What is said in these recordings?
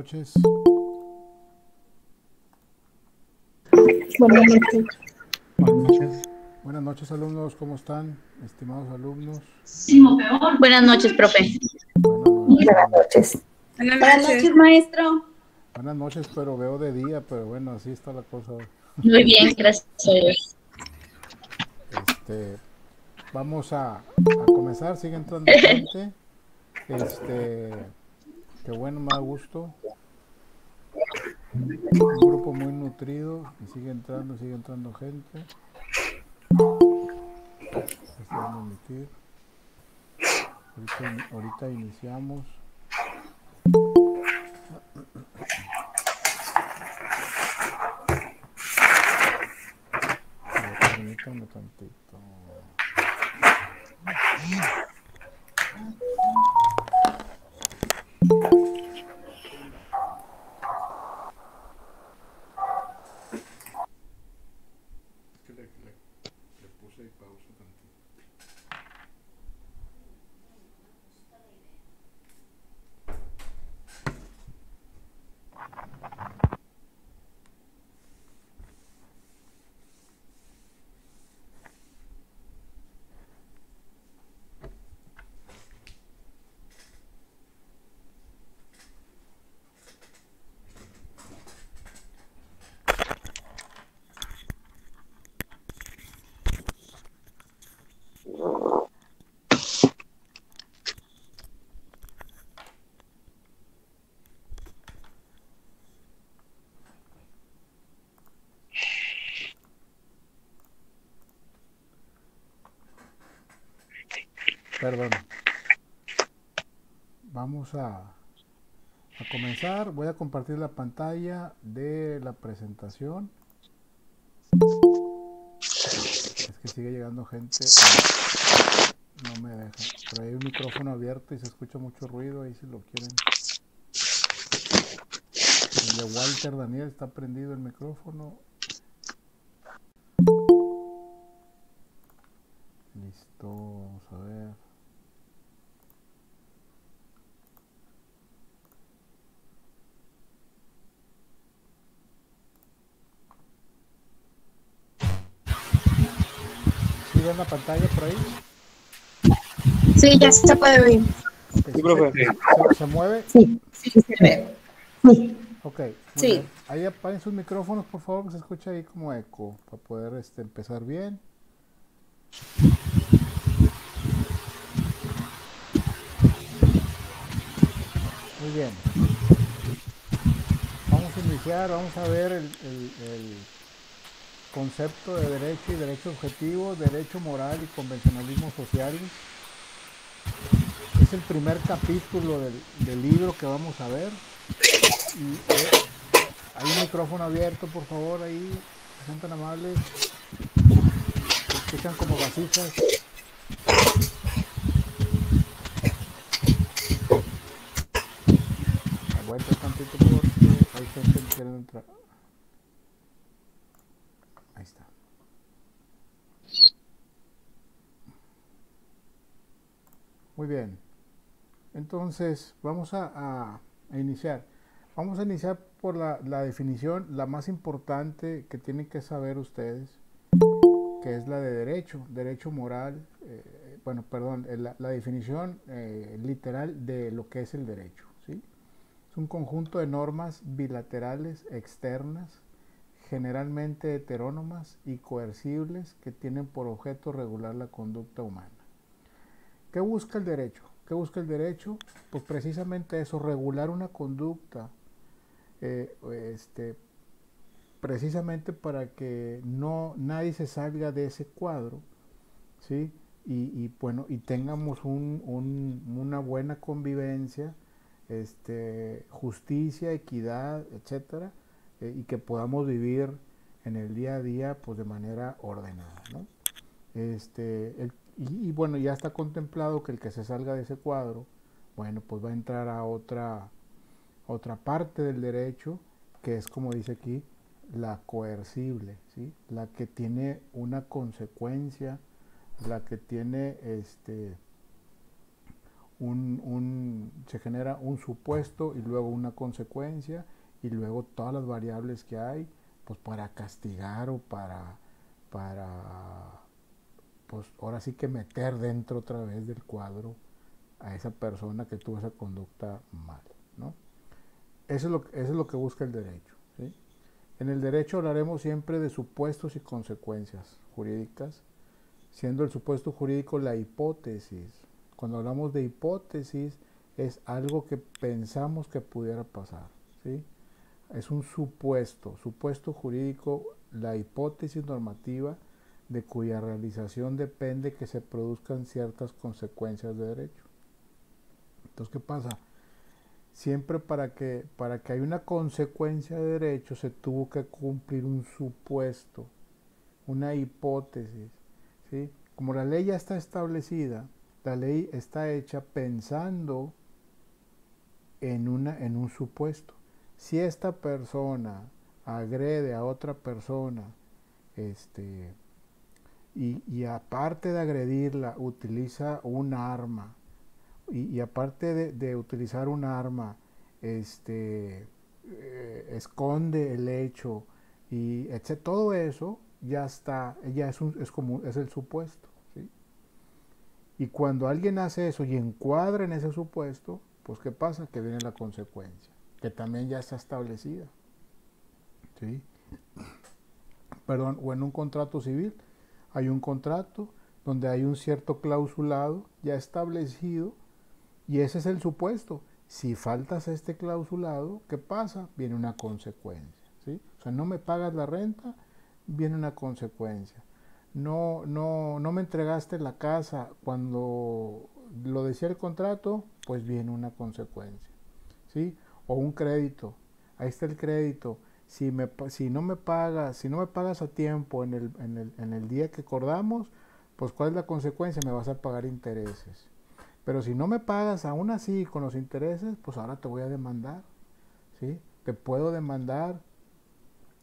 noches. Buenas noches. Buenas noches. Buenas noches, alumnos. ¿Cómo están, estimados alumnos? Buenas noches, profe. Buenas noches. Buenas noches, maestro. Buenas noches, pero veo de día, pero bueno, así está la cosa hoy. Muy bien, gracias a Dios. Vamos a comenzar, sigue entrando gente. Qué bueno, me da gusto. Un grupo muy nutrido y sigue entrando gente. Déjenme emitir. Ahorita iniciamos. Permítanme tantito. Le puse ahí pausa tantito. Perdón. Vamos a comenzar. Voy a compartir la pantalla de la presentación. Es que sigue llegando gente y no me deja. Pero hay un micrófono abierto y se escucha mucho ruido. Ahí si lo quieren. El de Walter Daniel está prendido el micrófono. Listo, vamos a ver. ¿Sí ven la pantalla por ahí? Sí, ya se puede oír. Okay, Sí, profe. ¿Se mueve? Sí, sí se ve. Sí. Ok, muy Sí. bien. Ahí apaguen sus micrófonos, por favor, que se escucha ahí como eco, para poder empezar bien. Muy bien. Vamos a iniciar, vamos a ver el concepto de derecho y derecho objetivo, derecho moral y convencionalismo social. Es el primer capítulo del libro que vamos a ver. Y hay un micrófono abierto, por favor, ahí. Sean tan amables. Se escuchan como vasijas. Vuelta tantito porque hay gente que quiere entrar. Ahí está. Muy bien. Entonces, vamos a iniciar. Vamos a iniciar por la definición, la más importante que tienen que saber ustedes, que es la de derecho, derecho moral, la definición literal de lo que es el derecho, ¿sí? Es un conjunto de normas bilaterales externas, generalmente heterónomas y coercibles, que tienen por objeto regular la conducta humana. ¿Qué busca el derecho? ¿Qué busca el derecho? Pues precisamente eso, regular una conducta, precisamente para que nadie se salga de ese cuadro, ¿sí? Y tengamos una buena convivencia, justicia, equidad, etcétera, y que podamos vivir en el día a día pues de manera ordenada, ¿no? Bueno, ya está contemplado que el que se salga de ese cuadro, bueno, pues va a entrar a otra parte del derecho, que es, como dice aquí, la coercible, ¿sí? La que tiene una consecuencia, la que tiene se genera un supuesto y luego una consecuencia y luego todas las variables que hay, pues para castigar o para pues ahora sí que meter dentro otra vez del cuadro a esa persona que tuvo esa conducta mal, ¿no? Eso es lo que busca el derecho, ¿sí? En el derecho hablaremos siempre de supuestos y consecuencias jurídicas, siendo el supuesto jurídico la hipótesis. Cuando hablamos de hipótesis es algo que pensamos que pudiera pasar, ¿sí? Es un supuesto jurídico, la hipótesis normativa de cuya realización depende que se produzcan ciertas consecuencias de derecho. Entonces, ¿qué pasa? Siempre para que haya una consecuencia de derecho se tuvo que cumplir un supuesto, una hipótesis, ¿sí? Como la ley ya está establecida, la ley está hecha pensando en un supuesto. Si esta persona agrede a otra persona, y aparte de agredirla, utiliza un arma, y aparte de utilizar un arma, esconde el hecho, y todo eso ya está, ya es el supuesto, ¿sí? Y cuando alguien hace eso y encuadra en ese supuesto, pues ¿qué pasa? Que viene la consecuencia, que también ya está establecida, ¿sí? Perdón, o en un contrato civil, hay un contrato donde hay un cierto clausulado ya establecido y ese es el supuesto. Si faltas este clausulado, ¿qué pasa? Viene una consecuencia, ¿sí? O sea, no me pagas la renta, viene una consecuencia. No me entregaste la casa cuando lo decía el contrato, pues viene una consecuencia, ¿sí? O un crédito, ahí está el crédito. Si no me pagas a tiempo en el día que acordamos, pues ¿cuál es la consecuencia? Me vas a pagar intereses. Pero si no me pagas aún así con los intereses, pues ahora te voy a demandar, ¿sí? Te puedo demandar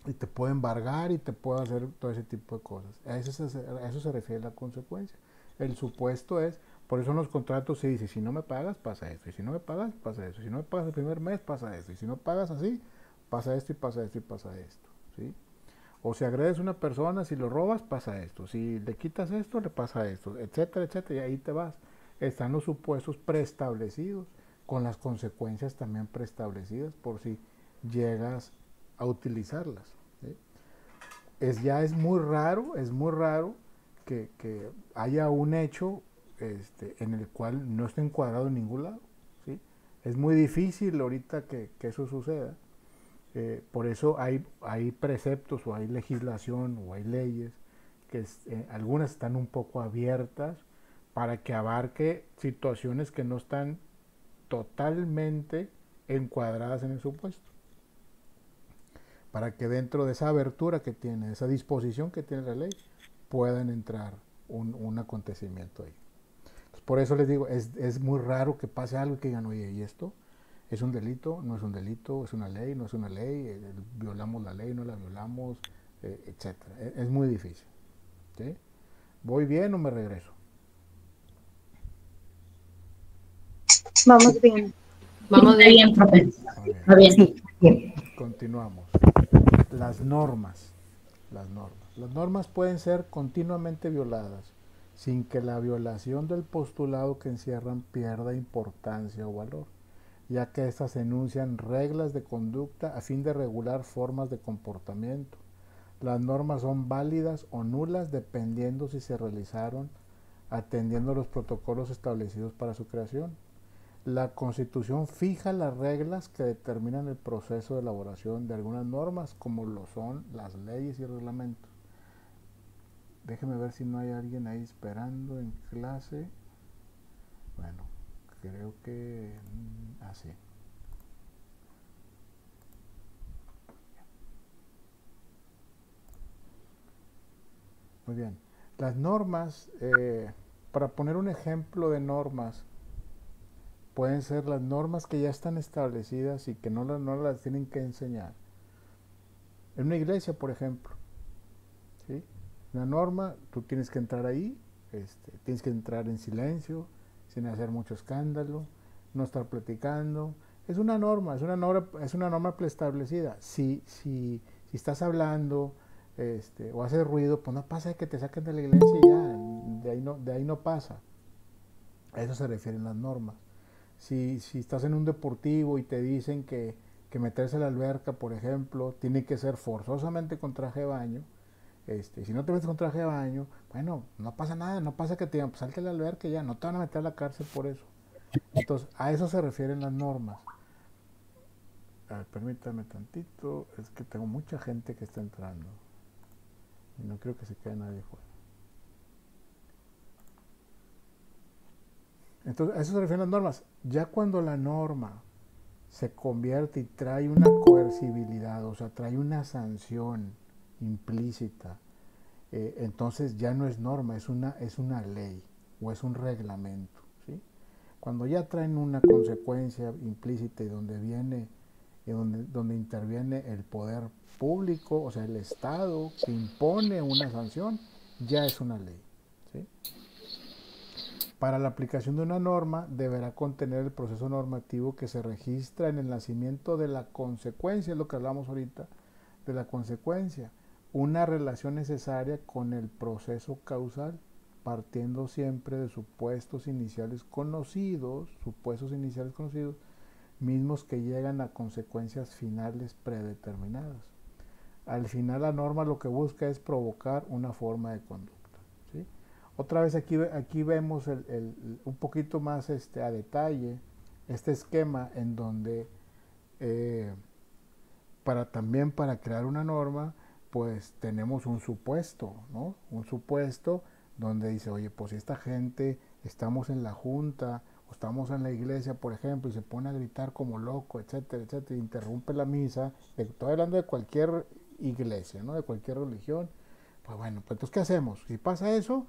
y te puedo embargar y te puedo hacer todo ese tipo de cosas. A eso se refiere la consecuencia. El supuesto es, por eso en los contratos se dice, si no me pagas, pasa esto, y si no me pagas, pasa esto, y si no me pagas el primer mes, pasa esto, y si no pagas así, pasa esto y pasa esto y pasa esto, ¿sí? O si agredes a una persona, si lo robas, pasa esto, si le quitas esto, le pasa esto, etcétera, etcétera, y ahí te vas. Están los supuestos preestablecidos, con las consecuencias también preestablecidas por si llegas a utilizarlas, ¿sí? Ya es muy raro que haya un hecho en el cual no esté encuadrado en ningún lado, ¿sí? Es muy difícil ahorita que eso suceda. Por eso hay preceptos o hay legislación o hay leyes que algunas están un poco abiertas para que abarque situaciones que no están totalmente encuadradas en el supuesto, para que dentro de esa abertura que tiene, esa disposición que tiene la ley, puedan entrar un acontecimiento ahí. Entonces, por eso les digo, es muy raro que pase algo y que digan, oye, ¿y esto? ¿Es un delito? ¿No es un delito? ¿Es una ley? ¿No es una ley? ¿Violamos la ley? ¿No la violamos? Etcétera. Es muy difícil, ¿sí? ¿Voy bien o me regreso? Vamos bien. Vamos bien, profe. Muy bien. Sí, bien. Continuamos. Las normas. Las normas pueden ser continuamente violadas sin que la violación del postulado que encierran pierda importancia o valor, ya que éstas enuncian reglas de conducta a fin de regular formas de comportamiento. Las normas son válidas o nulas dependiendo si se realizaron atendiendo los protocolos establecidos para su creación. La Constitución fija las reglas que determinan el proceso de elaboración de algunas normas, como lo son las leyes y reglamentos. Déjeme ver si no hay alguien ahí esperando en clase. Bueno, creo que así. Muy bien. Las normas, para poner un ejemplo de normas, pueden ser las normas que ya están establecidas y que no las tienen que enseñar. En una iglesia, por ejemplo, ¿sí? Una norma, tú tienes que entrar ahí, tienes que entrar en silencio, sin hacer mucho escándalo, no estar platicando. Es una norma, es una norma preestablecida. Si estás hablando o haces ruido, pues no pasa que te saquen de la iglesia y ya, de ahí no pasa. A eso se refieren las normas. Si estás en un deportivo y te dicen que meterse a la alberca, por ejemplo, tiene que ser forzosamente con traje de baño, si no te metes con traje de baño, bueno, no pasa nada, no pasa que te digan, pues salte a la alberca y ya, no te van a meter a la cárcel por eso. Entonces, a eso se refieren las normas. A ver, permítame tantito, es que tengo mucha gente que está entrando y no creo que se quede nadie fuera. Entonces, a eso se refieren las normas. Ya cuando la norma se convierte y trae una coercibilidad, o sea, trae una sanción implícita, entonces ya no es norma, es una ley o es un reglamento, ¿sí? Cuando ya traen una consecuencia implícita y donde interviene el poder público, o sea, el Estado, que impone una sanción, ya es una ley, ¿sí? Para la aplicación de una norma deberá contener el proceso normativo que se registra en el nacimiento de la consecuencia, es lo que hablamos ahorita, de la consecuencia, una relación necesaria con el proceso causal, partiendo siempre de supuestos iniciales conocidos, mismos que llegan a consecuencias finales predeterminadas. Al final la norma lo que busca es provocar una forma de conducta, ¿sí? Otra vez aquí vemos un poquito más a detalle este esquema en donde también para crear una norma pues tenemos un supuesto, ¿no? Un supuesto donde dice, oye, pues si esta gente estamos en la junta o estamos en la iglesia, por ejemplo, y se pone a gritar como loco, etcétera, etcétera, y interrumpe la misa, estoy hablando de cualquier iglesia, ¿no? De cualquier religión, pues bueno, pues entonces ¿qué hacemos? Si pasa eso,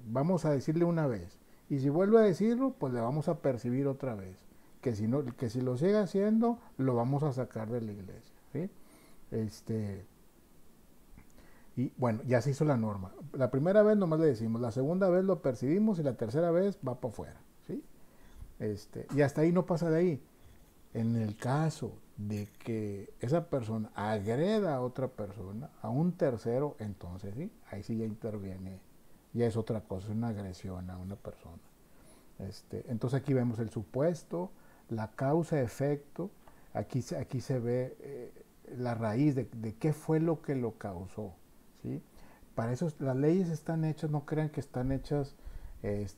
vamos a decirle una vez, y si vuelve a decirlo, pues le vamos a percibir otra vez, que si lo sigue haciendo, lo vamos a sacar de la iglesia, ¿sí? Y bueno, ya se hizo la norma. La primera vez nomás le decimos, la segunda vez lo percibimos y la tercera vez va para afuera, ¿sí? Y hasta ahí no pasa de ahí. En el caso de que esa persona agreda a otra persona, a un tercero, entonces sí, ahí sí ya interviene, ya es otra cosa, es una agresión a una persona. Entonces aquí vemos el supuesto, la causa-efecto, aquí se ve la raíz de qué fue lo que lo causó, ¿sí? Para eso las leyes están hechas, no crean que están hechas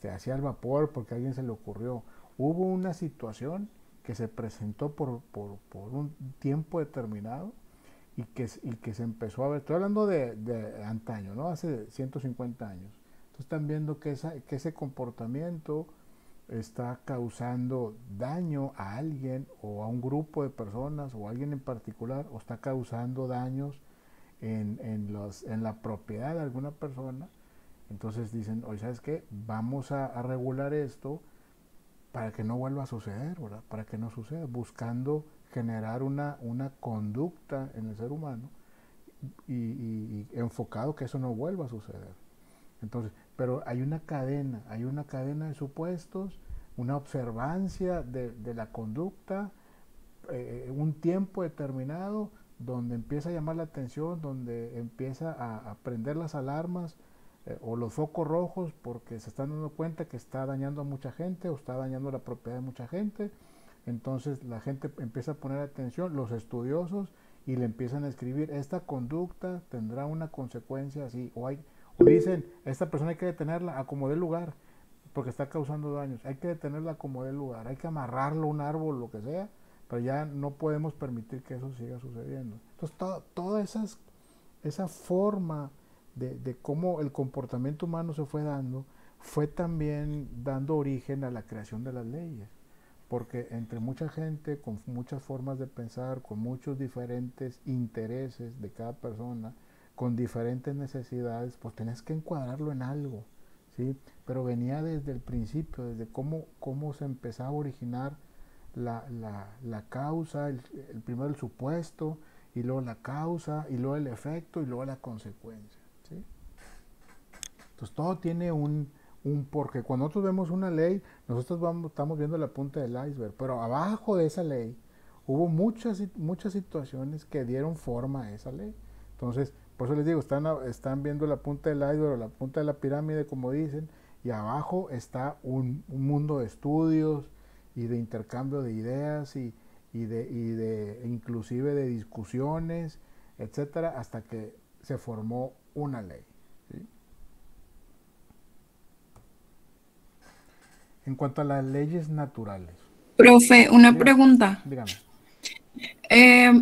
hacia el vapor porque a alguien se le ocurrió. Hubo una situación que se presentó por un tiempo determinado y que se empezó a ver, estoy hablando de antaño, ¿no? Hace 150 años. Entonces están viendo que ese comportamiento está causando daño a alguien o a un grupo de personas o a alguien en particular, o está causando daños en la propiedad de alguna persona. Entonces dicen, oye, ¿sabes qué? Vamos a regular esto para que no vuelva a suceder, ¿verdad? Para que no suceda, buscando generar una conducta en el ser humano y enfocado que eso no vuelva a suceder. Entonces, pero hay una cadena de supuestos, una observancia de la conducta, un tiempo determinado donde empieza a llamar la atención, donde empieza a prender las alarmas o los focos rojos porque se están dando cuenta que está dañando a mucha gente o está dañando la propiedad de mucha gente. Entonces la gente empieza a poner atención, los estudiosos, y le empiezan a escribir, esta conducta tendrá una consecuencia así, o dicen, esta persona hay que detenerla a como dé lugar, porque está causando daños, hay que detenerla a como dé lugar, hay que amarrarlo a un árbol, lo que sea, pero ya no podemos permitir que eso siga sucediendo. Entonces toda esa forma de cómo el comportamiento humano se fue dando, fue también dando origen a la creación de las leyes, porque entre mucha gente, con muchas formas de pensar, con muchos diferentes intereses de cada persona, con diferentes necesidades, pues tenés que encuadrarlo en algo, ¿sí? Pero venía desde el principio, desde cómo se empezaba a originar la causa, primero el supuesto, y luego la causa, y luego el efecto, y luego la consecuencia, ¿sí? Entonces todo tiene porque cuando nosotros vemos una ley, nosotros estamos viendo la punta del iceberg, pero abajo de esa ley hubo muchas situaciones que dieron forma a esa ley. Entonces, por eso les digo, están viendo la punta del iceberg o la punta de la pirámide, como dicen, y abajo está un mundo de estudios y de intercambio de ideas y de inclusive de discusiones, etcétera, hasta que se formó una ley. ¿Sí? En cuanto a las leyes naturales. Profe, una Dígame. pregunta. Dígame.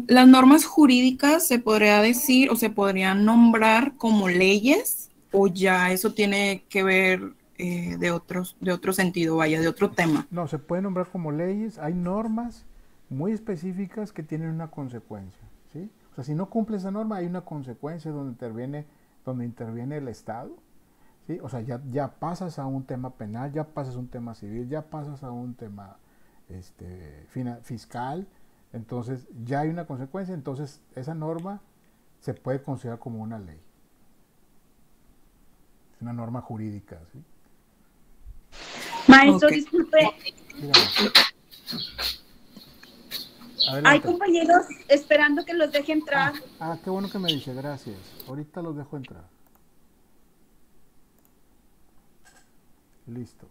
¿Las normas jurídicas se podría decir o se podrían nombrar como leyes o ya eso tiene que ver de otro sentido, vaya, de otro tema? No, se puede nombrar como leyes. Hay normas muy específicas que tienen una consecuencia, ¿sí? O sea, si no cumple esa norma, hay una consecuencia donde interviene el Estado, ¿sí? O sea, ya pasas a un tema penal, ya pasas a un tema civil, ya pasas a un tema fiscal, entonces ya hay una consecuencia, entonces esa norma se puede considerar como una ley. Es una norma jurídica, ¿sí? Maestro, Ok. disculpe, Dígame. hay Adelante. compañeros esperando que los deje entrar. Qué bueno que me dice, gracias. Ahorita los dejo entrar. Listo.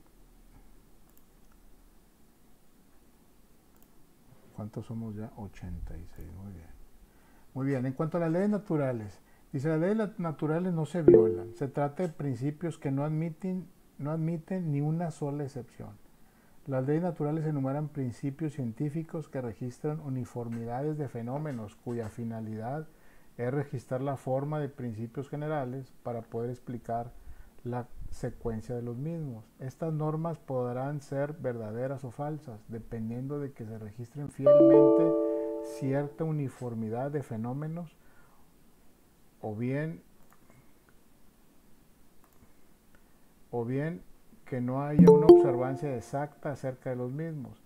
¿Cuántos somos ya? 86, muy bien. Muy bien, en cuanto a las leyes naturales, dice, las leyes naturales no se violan. Se trata de principios que no admiten ni una sola excepción. Las leyes naturales enumeran principios científicos que registran uniformidades de fenómenos cuya finalidad es registrar la forma de principios generales para poder explicar la secuencia de los mismos. Estas normas podrán ser verdaderas o falsas, dependiendo de que se registren fielmente cierta uniformidad de fenómenos o bien que no haya una observancia exacta acerca de los mismos.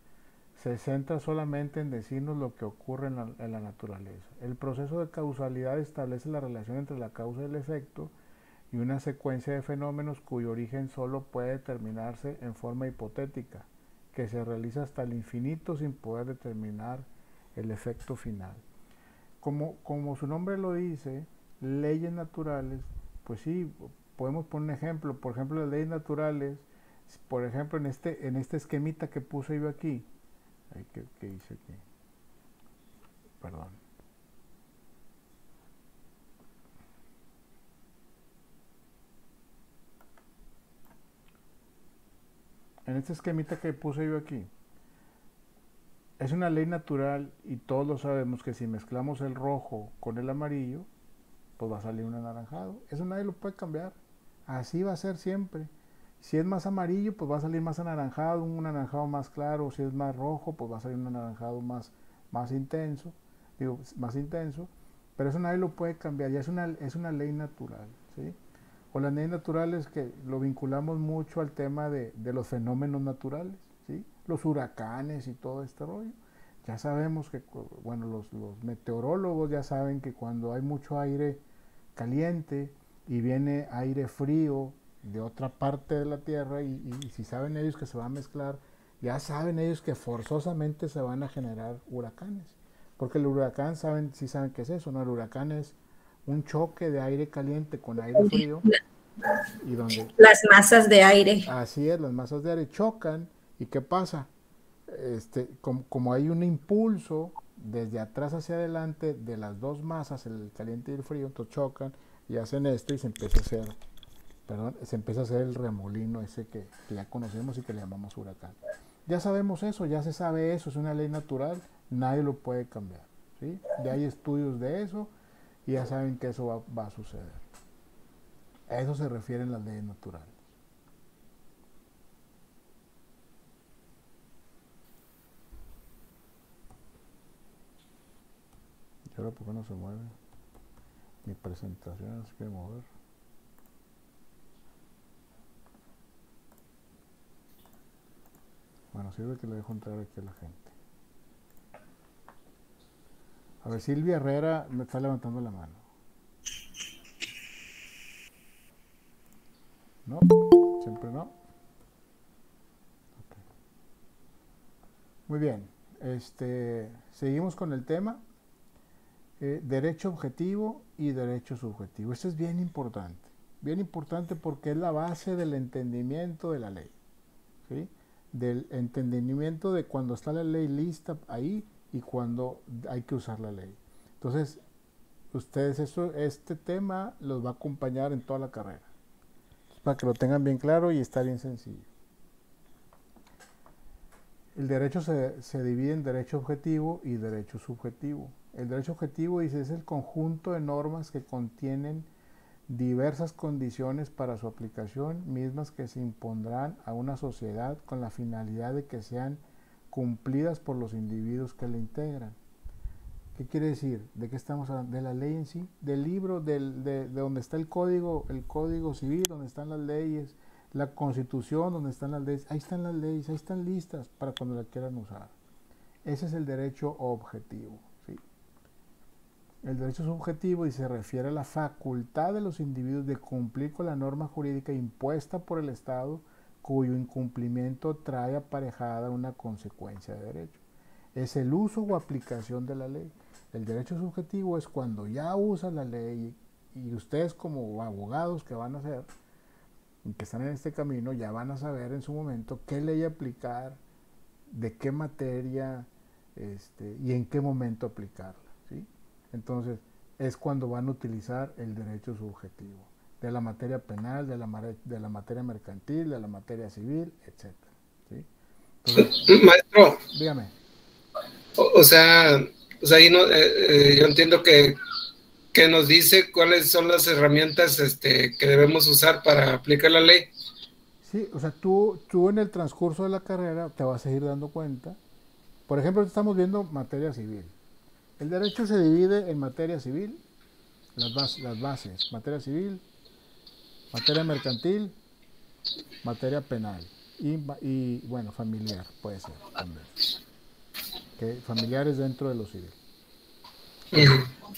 Se centra solamente en decirnos lo que ocurre en la naturaleza. El proceso de causalidad establece la relación entre la causa y el efecto y una secuencia de fenómenos cuyo origen solo puede determinarse en forma hipotética, que se realiza hasta el infinito sin poder determinar el efecto final. Como su nombre lo dice, leyes naturales, pues sí, podemos poner un ejemplo. Por ejemplo, las leyes naturales, por ejemplo, en este esquemita que puse yo aquí, ¿qué hice aquí? Perdón. En este esquemita que puse yo aquí, es una ley natural y todos lo sabemos que si mezclamos el rojo con el amarillo, pues va a salir un anaranjado. Eso nadie lo puede cambiar. Así va a ser siempre. Si es más amarillo, pues va a salir más anaranjado, un anaranjado más claro. Si es más rojo, pues va a salir un anaranjado más intenso, más intenso. Pero eso nadie lo puede cambiar, ya es una ley natural, ¿sí? O las leyes naturales que lo vinculamos mucho al tema de los fenómenos naturales, ¿sí? Los huracanes y todo este rollo. Ya sabemos que, bueno, los meteorólogos ya saben que cuando hay mucho aire caliente y viene aire frío de otra parte de la Tierra y si saben ellos que se va a mezclar, ya saben ellos que forzosamente se van a generar huracanes. Porque el huracán sí saben qué es eso, ¿no? El huracán es un choque de aire caliente con aire frío y donde Las masas de aire. así es, las masas de aire chocan y ¿qué pasa? Como hay un impulso desde atrás hacia adelante de las dos masas, el caliente y el frío, entonces chocan y hacen esto y se empieza a hacer el remolino ese que ya conocemos y que le llamamos huracán. Ya sabemos eso, ya se sabe eso, es una ley natural, nadie lo puede cambiar, ¿sí? Ya hay estudios de eso y ya saben que eso va a suceder. A eso se refieren las leyes naturales. ¿Y ahora por qué no se mueve? Mi presentación se quiere mover. Bueno, sirve que le dejo entrar aquí a la gente. A ver, Silvia Herrera me está levantando la mano. ¿No? Siempre no. Okay. Muy bien. Seguimos con el tema. Derecho objetivo y derecho subjetivo. Esto es bien importante porque es la base del entendimiento de la ley, ¿sí? Del entendimiento de cuando está la ley lista ahí y cuando hay que usar la ley. Entonces, ustedes este tema los va a acompañar en toda la carrera, para que lo tengan bien claro y está bien sencillo. El derecho se divide en derecho objetivo y derecho subjetivo. El derecho objetivo dice es el conjunto de normas que contienen diversas condiciones para su aplicación, mismas que se impondrán a una sociedad con la finalidad de que sean cumplidas por los individuos que la integran. ¿Qué quiere decir? ¿De qué estamos hablando? De la ley en sí, del libro, de donde está el código civil, donde están las leyes, la constitución, donde están las leyes, ahí están las leyes, ahí están listas para cuando la quieran usar. Ese es el derecho objetivo, ¿sí? El derecho subjetivo y se refiere a la facultad de los individuos de cumplir con la norma jurídica impuesta por el Estado, cuyo incumplimiento trae aparejada una consecuencia de derecho. Es el uso o aplicación de la ley. El derecho subjetivo es cuando ya usan la ley y ustedes como abogados que van a hacer, que están en este camino, ya van a saber en su momento qué ley aplicar, de qué materia y en qué momento aplicarla, ¿sí? Entonces, es cuando van a utilizar el derecho subjetivo, de la materia penal, de la materia mercantil, de la materia civil, etc. ¿Sí? Entonces, maestro, dígame. O sea, ahí no, yo entiendo que nos dice cuáles son las herramientas que debemos usar para aplicar la ley. Sí, o sea, tú en el transcurso de la carrera te vas a ir dando cuenta. Por ejemplo, estamos viendo materia civil. El derecho se divide en materia civil, las bases, materia civil, materia mercantil, materia penal y bueno, familiar puede ser también. Que familiares dentro de lo civil.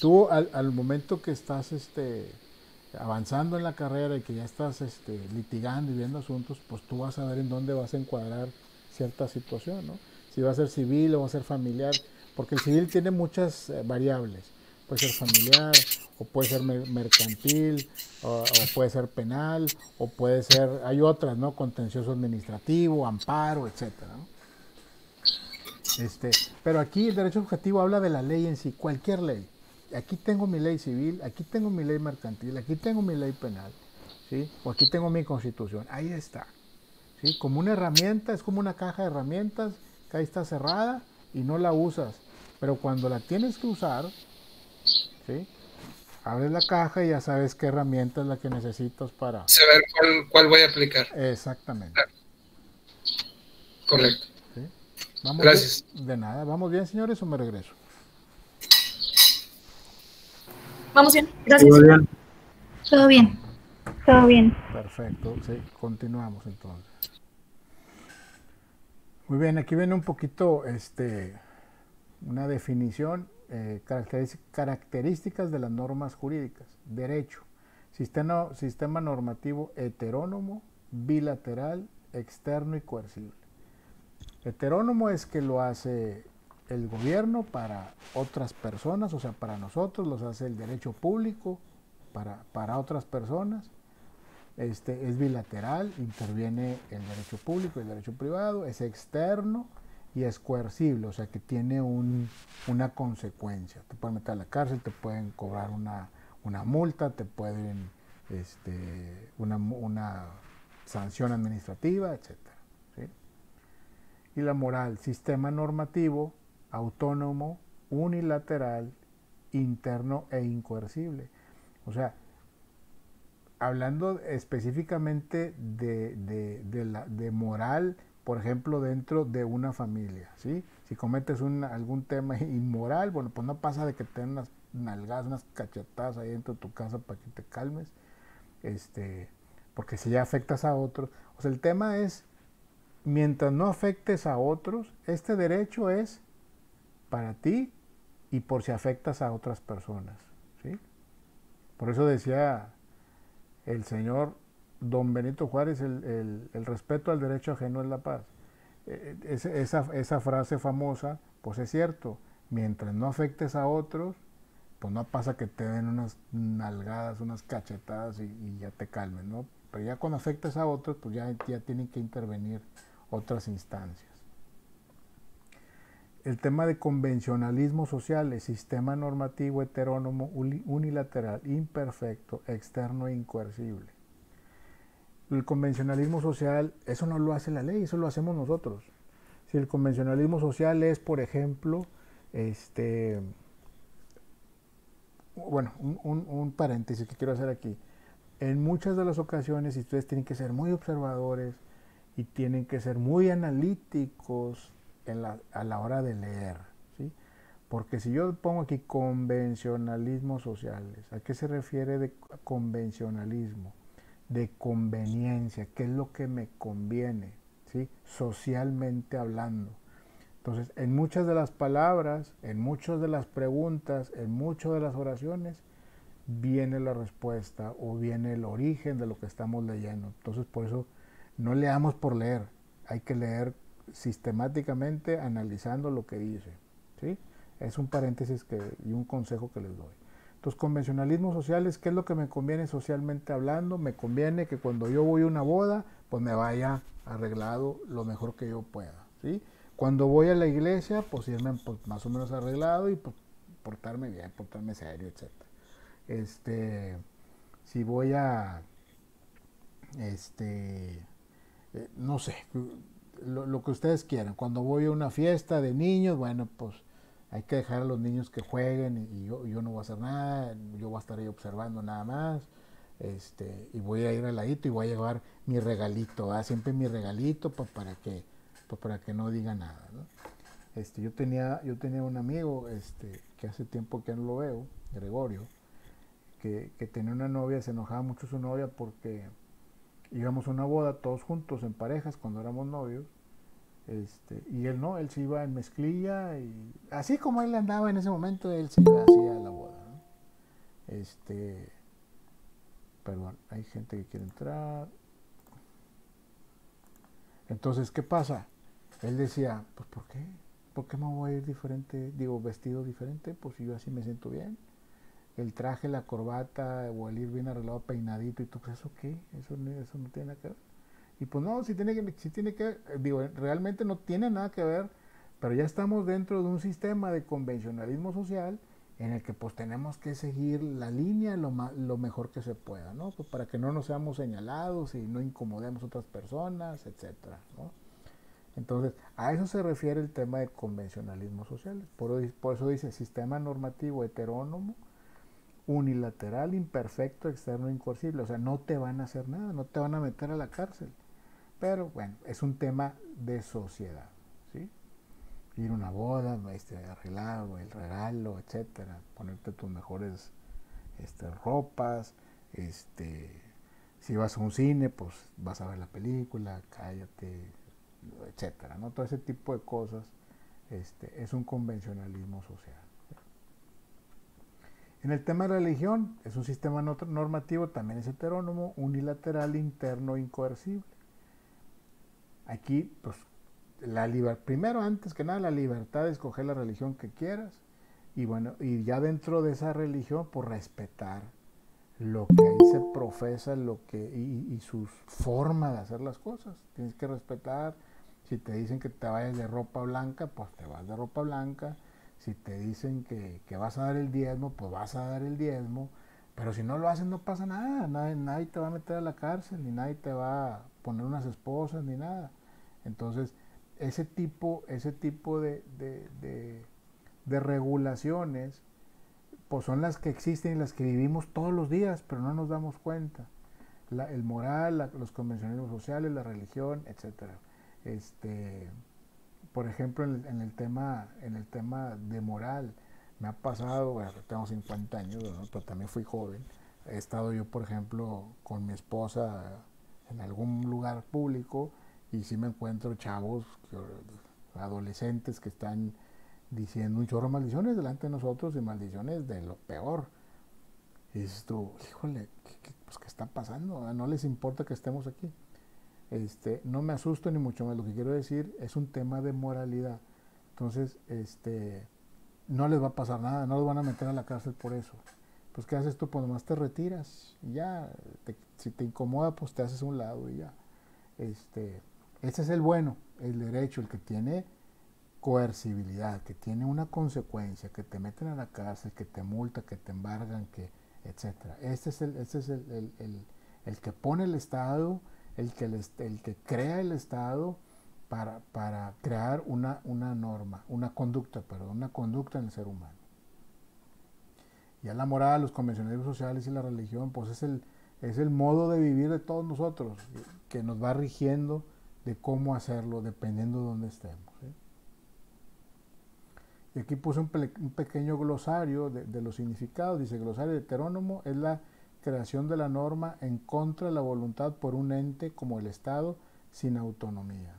Tú al momento que estás avanzando en la carrera y que ya estás litigando y viendo asuntos, pues tú vas a ver en dónde vas a encuadrar cierta situación, ¿no? Si va a ser civil o va a ser familiar, porque el civil tiene muchas variables. Puede ser familiar, o puede ser mercantil, o puede ser penal, o puede ser, hay otras, ¿no? Contencioso administrativo, amparo, etcétera, ¿no? Pero aquí el derecho objetivo habla de la ley en sí, cualquier ley. Aquí tengo mi ley civil, aquí tengo mi ley mercantil, aquí tengo mi ley penal, ¿sí? O aquí tengo mi constitución, ahí está, ¿sí? Como una herramienta, es como una caja de herramientas que ahí está cerrada y no la usas, pero cuando la tienes que usar, ¿sí? Abres la caja y ya sabes qué herramienta es la que necesitas para saber cuál voy a aplicar. Exactamente. Correcto. ¿Sí? ¿Vamos Gracias. Bien? De nada, ¿vamos bien, señores, o me regreso? Vamos bien, gracias. Muy bien. Todo bien. Todo bien. Perfecto, sí, continuamos entonces. Muy bien, aquí viene un poquito una definición, características de las normas jurídicas. Derecho, sistema normativo heterónomo, bilateral, externo y coercible. Heterónomo es que lo hace el gobierno para otras personas, o sea, para nosotros, los hace el derecho público para otras personas. Es bilateral, interviene el derecho público y el derecho privado, es externo y es coercible, o sea que tiene una consecuencia. Te pueden meter a la cárcel, te pueden cobrar una multa, te pueden una sanción administrativa, etc. ¿Sí? Y la moral, sistema normativo, autónomo, unilateral, interno e incoercible. O sea, hablando específicamente de moral, por ejemplo, dentro de una familia, ¿sí? Si cometes algún tema inmoral, bueno, pues no pasa de que te den unas nalgadas, unas cachetadas ahí dentro de tu casa para que te calmes, porque si ya afectas a otros, o sea, el tema es, mientras no afectes a otros, este derecho es para ti y por si afectas a otras personas, ¿sí? Por eso decía el Señor, don Benito Juárez, el respeto al derecho ajeno es la paz. Esa frase famosa, pues es cierto, mientras no afectes a otros, pues no pasa que te den unas nalgadas, unas cachetadas y ya te calmen, ¿no? Pero ya cuando afectes a otros, pues ya tienen que intervenir otras instancias. El tema de convencionalismo social es sistema normativo heterónomo, unilateral, imperfecto, externo e incoercible. El convencionalismo social, eso no lo hace la ley, eso lo hacemos nosotros. Si el convencionalismo social es, por ejemplo, bueno, un paréntesis que quiero hacer aquí. En muchas de las ocasiones ustedes tienen que ser muy observadores y tienen que ser muy analíticos a la hora de leer, ¿sí? Porque si yo pongo aquí convencionalismos sociales, ¿a qué se refiere de convencionalismo? De conveniencia, ¿qué es lo que me conviene? ¿Sí? Socialmente hablando. Entonces, en muchas de las palabras, en muchas de las preguntas, en muchas de las oraciones, viene la respuesta o viene el origen de lo que estamos leyendo. Entonces, por eso no leamos por leer, hay que leer sistemáticamente analizando lo que dice, ¿sí? Es un paréntesis y un consejo que les doy. Entonces, convencionalismos sociales, ¿qué es lo que me conviene socialmente hablando? Me conviene que cuando yo voy a una boda, pues me vaya arreglado lo mejor que yo pueda, ¿sí? Cuando voy a la iglesia, pues irme pues, más o menos arreglado y pues, portarme bien, portarme serio, etc. Si voy a, no sé, lo que ustedes quieran. Cuando voy a una fiesta de niños, bueno, pues hay que dejar a los niños que jueguen y yo no voy a hacer nada, yo voy a estar ahí observando nada más, y voy a ir al ladito y voy a llevar mi regalito, siempre mi regalito pues para que no diga nada, ¿no? Yo tenía un amigo que hace tiempo que no lo veo, Gregorio, que tenía una novia, se enojaba mucho su novia porque íbamos a una boda todos juntos en parejas cuando éramos novios, y él no, él se iba en mezclilla y así como él andaba en ese momento, él se iba así a la boda, ¿no? Perdón, hay gente que quiere entrar. Entonces, ¿qué pasa? Él decía, pues ¿por qué? ¿Por qué me voy a ir diferente? Digo, vestido diferente, pues si yo así me siento bien. El traje, la corbata o el ir bien arreglado, peinadito y todo, pues ¿eso qué? Eso no tiene nada que ver. Y pues no, sí tiene que ver, digo, realmente no tiene nada que ver, pero ya estamos dentro de un sistema de convencionalismo social en el que pues tenemos que seguir la línea lo mejor que se pueda, ¿no? Pues para que no nos seamos señalados y no incomodemos a otras personas, etcétera, ¿no? Entonces, a eso se refiere el tema de convencionalismo social. Por eso dice sistema normativo heterónomo, unilateral, imperfecto, externo, incoercible. O sea, no te van a hacer nada, no te van a meter a la cárcel. Pero bueno, es un tema de sociedad, ¿sí? Ir a una boda, arreglado, el regalo, etcétera, ponerte tus mejores ropas, si vas a un cine, pues vas a ver la película, cállate, etcétera, ¿no? Todo ese tipo de cosas es un convencionalismo social. En el tema de la religión, es un sistema normativo, también es heterónomo, unilateral, interno, incoercible. Aquí, pues, primero, antes que nada, la libertad de escoger la religión que quieras, y bueno, y ya dentro de esa religión, pues respetar lo que ahí se profesa, y su forma de hacer las cosas. Tienes que respetar. Si te dicen que te vayas de ropa blanca, pues te vas de ropa blanca. Si te dicen que vas a dar el diezmo, pues vas a dar el diezmo. Pero si no lo haces, no pasa nada. Nadie te va a meter a la cárcel, ni nadie te va a poner unas esposas, ni nada. Entonces, ese tipo de regulaciones, pues son las que existen y las que vivimos todos los días, pero no nos damos cuenta. El moral, los convencionalismos sociales, la religión, etcétera. Por ejemplo, en el tema de moral, me ha pasado, bueno, tengo 50 años, ¿no? Pero también fui joven. He estado yo, por ejemplo, con mi esposa en algún lugar público y sí me encuentro chavos, adolescentes que están diciendo un chorro de maldiciones delante de nosotros y maldiciones de lo peor. Y dices tú, híjole, pues, ¿qué está pasando? No les importa que estemos aquí. No me asusto ni mucho más. Lo que quiero decir es un tema de moralidad. Entonces, no les va a pasar nada, no los van a meter a la cárcel por eso. Pues, ¿qué haces tú? Pues nomás te retiras y ya. Si te incomoda, pues te haces a un lado y ya. Ese es el bueno, el derecho, el que tiene coercibilidad, que tiene una consecuencia, que te meten a la cárcel, que te multa, que te embargan, que etcétera. Este es el que pone el Estado, el que crea el Estado para crear una norma, una conducta en el ser humano. Ya la moral, los convencionales sociales y la religión, pues es el modo de vivir de todos nosotros, que nos va rigiendo de cómo hacerlo, dependiendo de dónde estemos. ¿Sí? Y aquí puse un pequeño glosario de los significados. Dice: glosario heterónomo es la creación de la norma en contra de la voluntad por un ente como el Estado sin autonomía.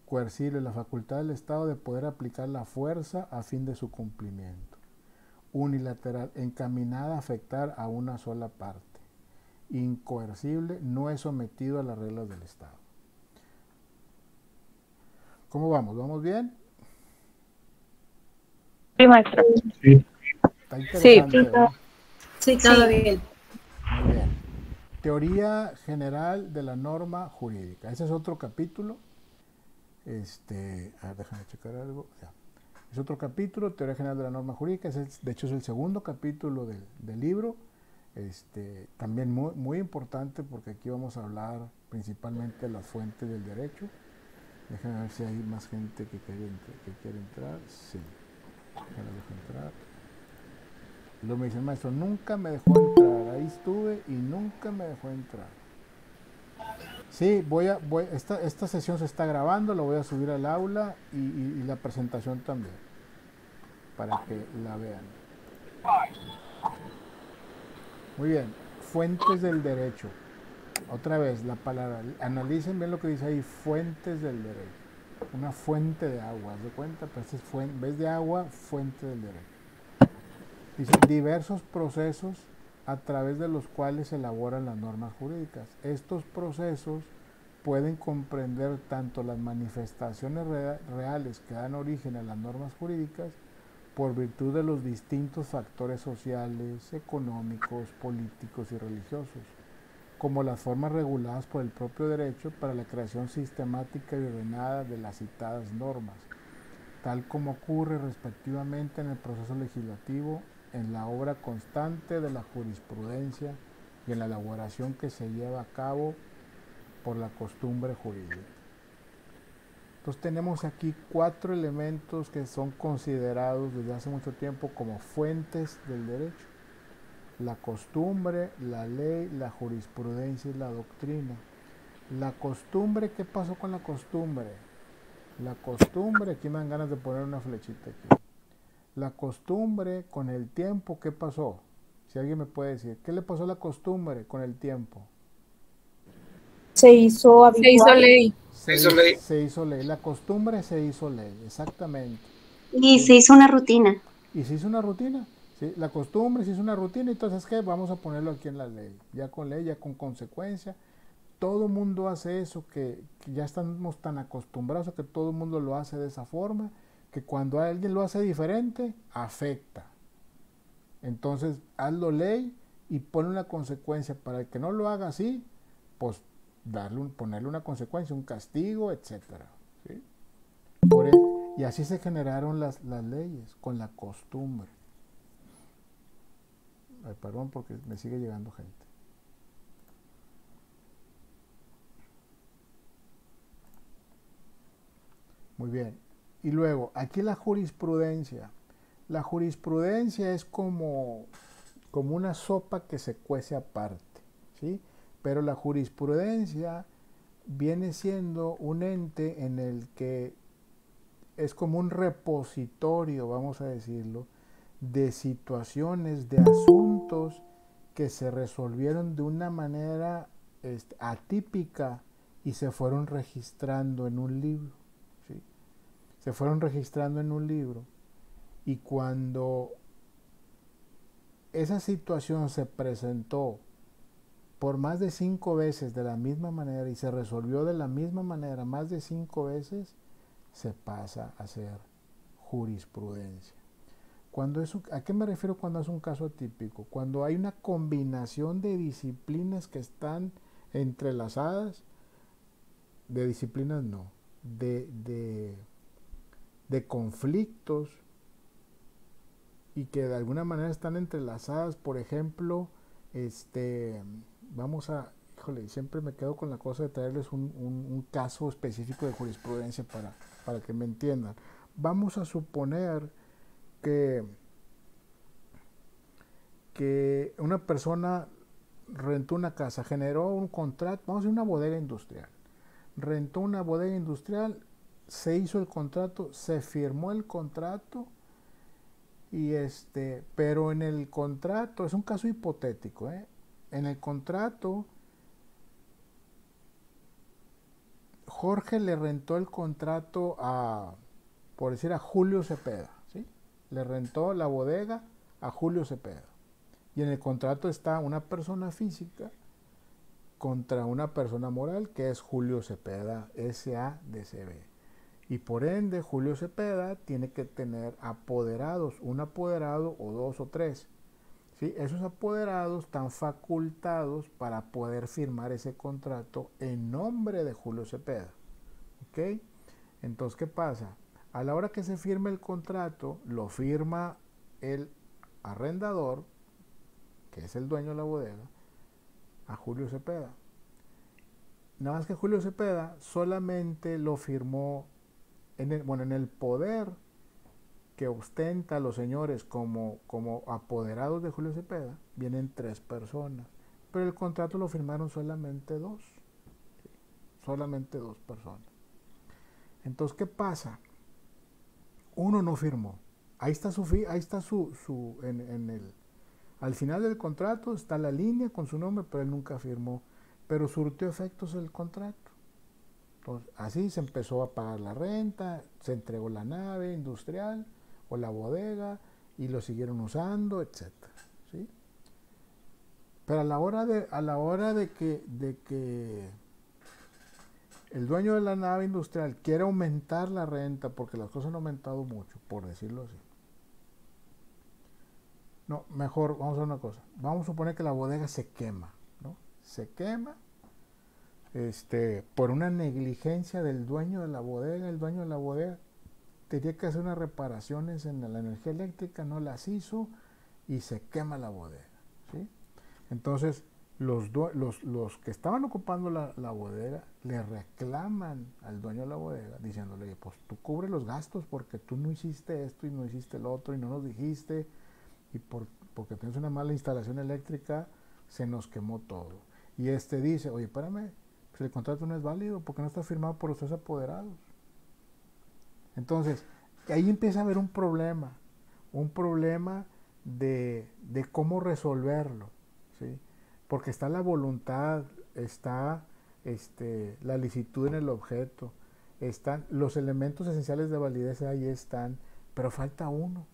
Coercible, la facultad del Estado de poder aplicar la fuerza a fin de su cumplimiento. Unilateral, encaminada a afectar a una sola parte. Incoercible, no es sometido a las reglas del Estado. ¿Cómo vamos? ¿Vamos bien? Sí, maestro. Sí. Está interesante, ¿no? Sí, todo bien. Muy bien. Teoría general de la norma jurídica. Ese es otro capítulo. Déjame checar algo. Ya. Es otro capítulo, Teoría General de la Norma Jurídica. De hecho, es el segundo capítulo del libro. También muy, muy importante, porque aquí vamos a hablar principalmente de las fuentes del derecho. Déjame ver si hay más gente que quiere entrar. Sí, ya la dejo entrar. Luego me dice el maestro: nunca me dejó entrar. Ahí estuve y nunca me dejó entrar. Sí, esta sesión se está grabando, lo voy a subir al aula y la presentación también, para que la vean. Muy bien, fuentes del derecho. Otra vez la palabra, analicen bien lo que dice ahí: fuentes del derecho. Una fuente de agua, ¿se cuenta? Pues en vez de agua, fuente del derecho. Dice: diversos procesos a través de los cuales se elaboran las normas jurídicas. Estos procesos pueden comprender tanto las manifestaciones reales que dan origen a las normas jurídicas, por virtud de los distintos factores sociales, económicos, políticos y religiosos, como las formas reguladas por el propio derecho para la creación sistemática y ordenada de las citadas normas, tal como ocurre respectivamente en el proceso legislativo, en la obra constante de la jurisprudencia y en la elaboración que se lleva a cabo por la costumbre jurídica. Entonces tenemos aquí 4 elementos que son considerados desde hace mucho tiempo como fuentes del derecho: la costumbre, la ley, la jurisprudencia y la doctrina. La costumbre, ¿qué pasó con la costumbre? La costumbre, aquí me dan ganas de poner una flechita aquí. La costumbre, con el tiempo, ¿qué pasó? Si alguien me puede decir, ¿qué le pasó a la costumbre con el tiempo? Se hizo ley. Se hizo ley. La costumbre se hizo ley, exactamente. Y se hizo una rutina. Y se hizo una rutina. ¿Sí? La costumbre se hizo una rutina, entonces ¿qué? Vamos a ponerlo aquí en la ley. Ya con ley, ya con consecuencia. Todo mundo hace eso, que ya estamos tan acostumbrados a que todo el mundo lo hace de esa forma, que cuando alguien lo hace diferente, afecta. Entonces, hazlo ley y ponle una consecuencia. Para el que no lo haga así, pues ponerle una consecuencia, un castigo, etcétera. ¿Sí? Y así se generaron las leyes, con la costumbre. Ay, perdón, porque me sigue llegando gente. Muy bien. Y luego, aquí la jurisprudencia. La jurisprudencia es como una sopa que se cuece aparte, ¿sí? Pero la jurisprudencia viene siendo un ente en el que es como un repositorio, vamos a decirlo, de situaciones, de asuntos que se resolvieron de una manera atípica y se fueron registrando en un libro. ¿Sí? Se fueron registrando en un libro, y cuando esa situación se presentó por más de 5 veces de la misma manera y se resolvió de la misma manera más de 5 veces, se pasa a ser jurisprudencia. ¿A qué me refiero cuando es un caso atípico? Cuando hay una combinación de disciplinas que están entrelazadas, de disciplinas no, de conflictos y que de alguna manera están entrelazadas. Por ejemplo, híjole, siempre me quedo con la cosa de traerles un caso específico de jurisprudencia para que me entiendan. Vamos a suponer que una persona rentó una casa, generó un contrato, vamos a decir una bodega industrial, rentó una bodega industrial, se hizo el contrato, se firmó el contrato, y pero en el contrato, es un caso hipotético, en el contrato Jorge le rentó el contrato por decir, a Julio Cepeda, ¿sí? Le rentó la bodega a Julio Cepeda. Y en el contrato está una persona física contra una persona moral, que es Julio Cepeda S.A.D.C.B. Y por ende, Julio Cepeda tiene que tener apoderados, un apoderado o 2 o 3. ¿Sí? Esos apoderados están facultados para poder firmar ese contrato en nombre de Julio Cepeda. ¿Ok? Entonces, ¿qué pasa? A la hora que se firme el contrato, lo firma el arrendador, que es el dueño de la bodega, a Julio Cepeda. Nada más que Julio Cepeda solamente lo firmó en el poder que ostenta a los señores como apoderados de Julio Cepeda, vienen 3 personas, pero el contrato lo firmaron solamente 2, ¿sí? Solamente 2 personas. Entonces, ¿qué pasa? Uno no firmó. Ahí está al final del contrato está la línea con su nombre, pero él nunca firmó, pero surtió efectos el contrato. Entonces, así se empezó a pagar la renta, se entregó la nave industrial o la bodega y lo siguieron usando, etcétera, ¿sí? Pero a la hora de que el dueño de la nave industrial quiere aumentar la renta, porque las cosas han aumentado mucho, por decirlo así. No, mejor vamos a hacer una cosa. Vamos a suponer que la bodega se quema, ¿no? Se quema por una negligencia del dueño de la bodega. El dueño de la bodega tenía que hacer unas reparaciones en la energía eléctrica, no las hizo y se quema la bodega, ¿sí? Entonces los que estaban ocupando la bodega le reclaman al dueño de la bodega diciéndole, pues tú cubres los gastos porque tú no hiciste esto y no hiciste lo otro y no nos dijiste, y porque tienes una mala instalación eléctrica se nos quemó todo. Y dice, oye, espérame, pues el contrato no es válido porque no está firmado por los 3 apoderados. Entonces, ahí empieza a haber un problema de cómo resolverlo, ¿sí? Porque está la voluntad, está la licitud en el objeto, están los elementos esenciales de validez, ahí están, pero falta uno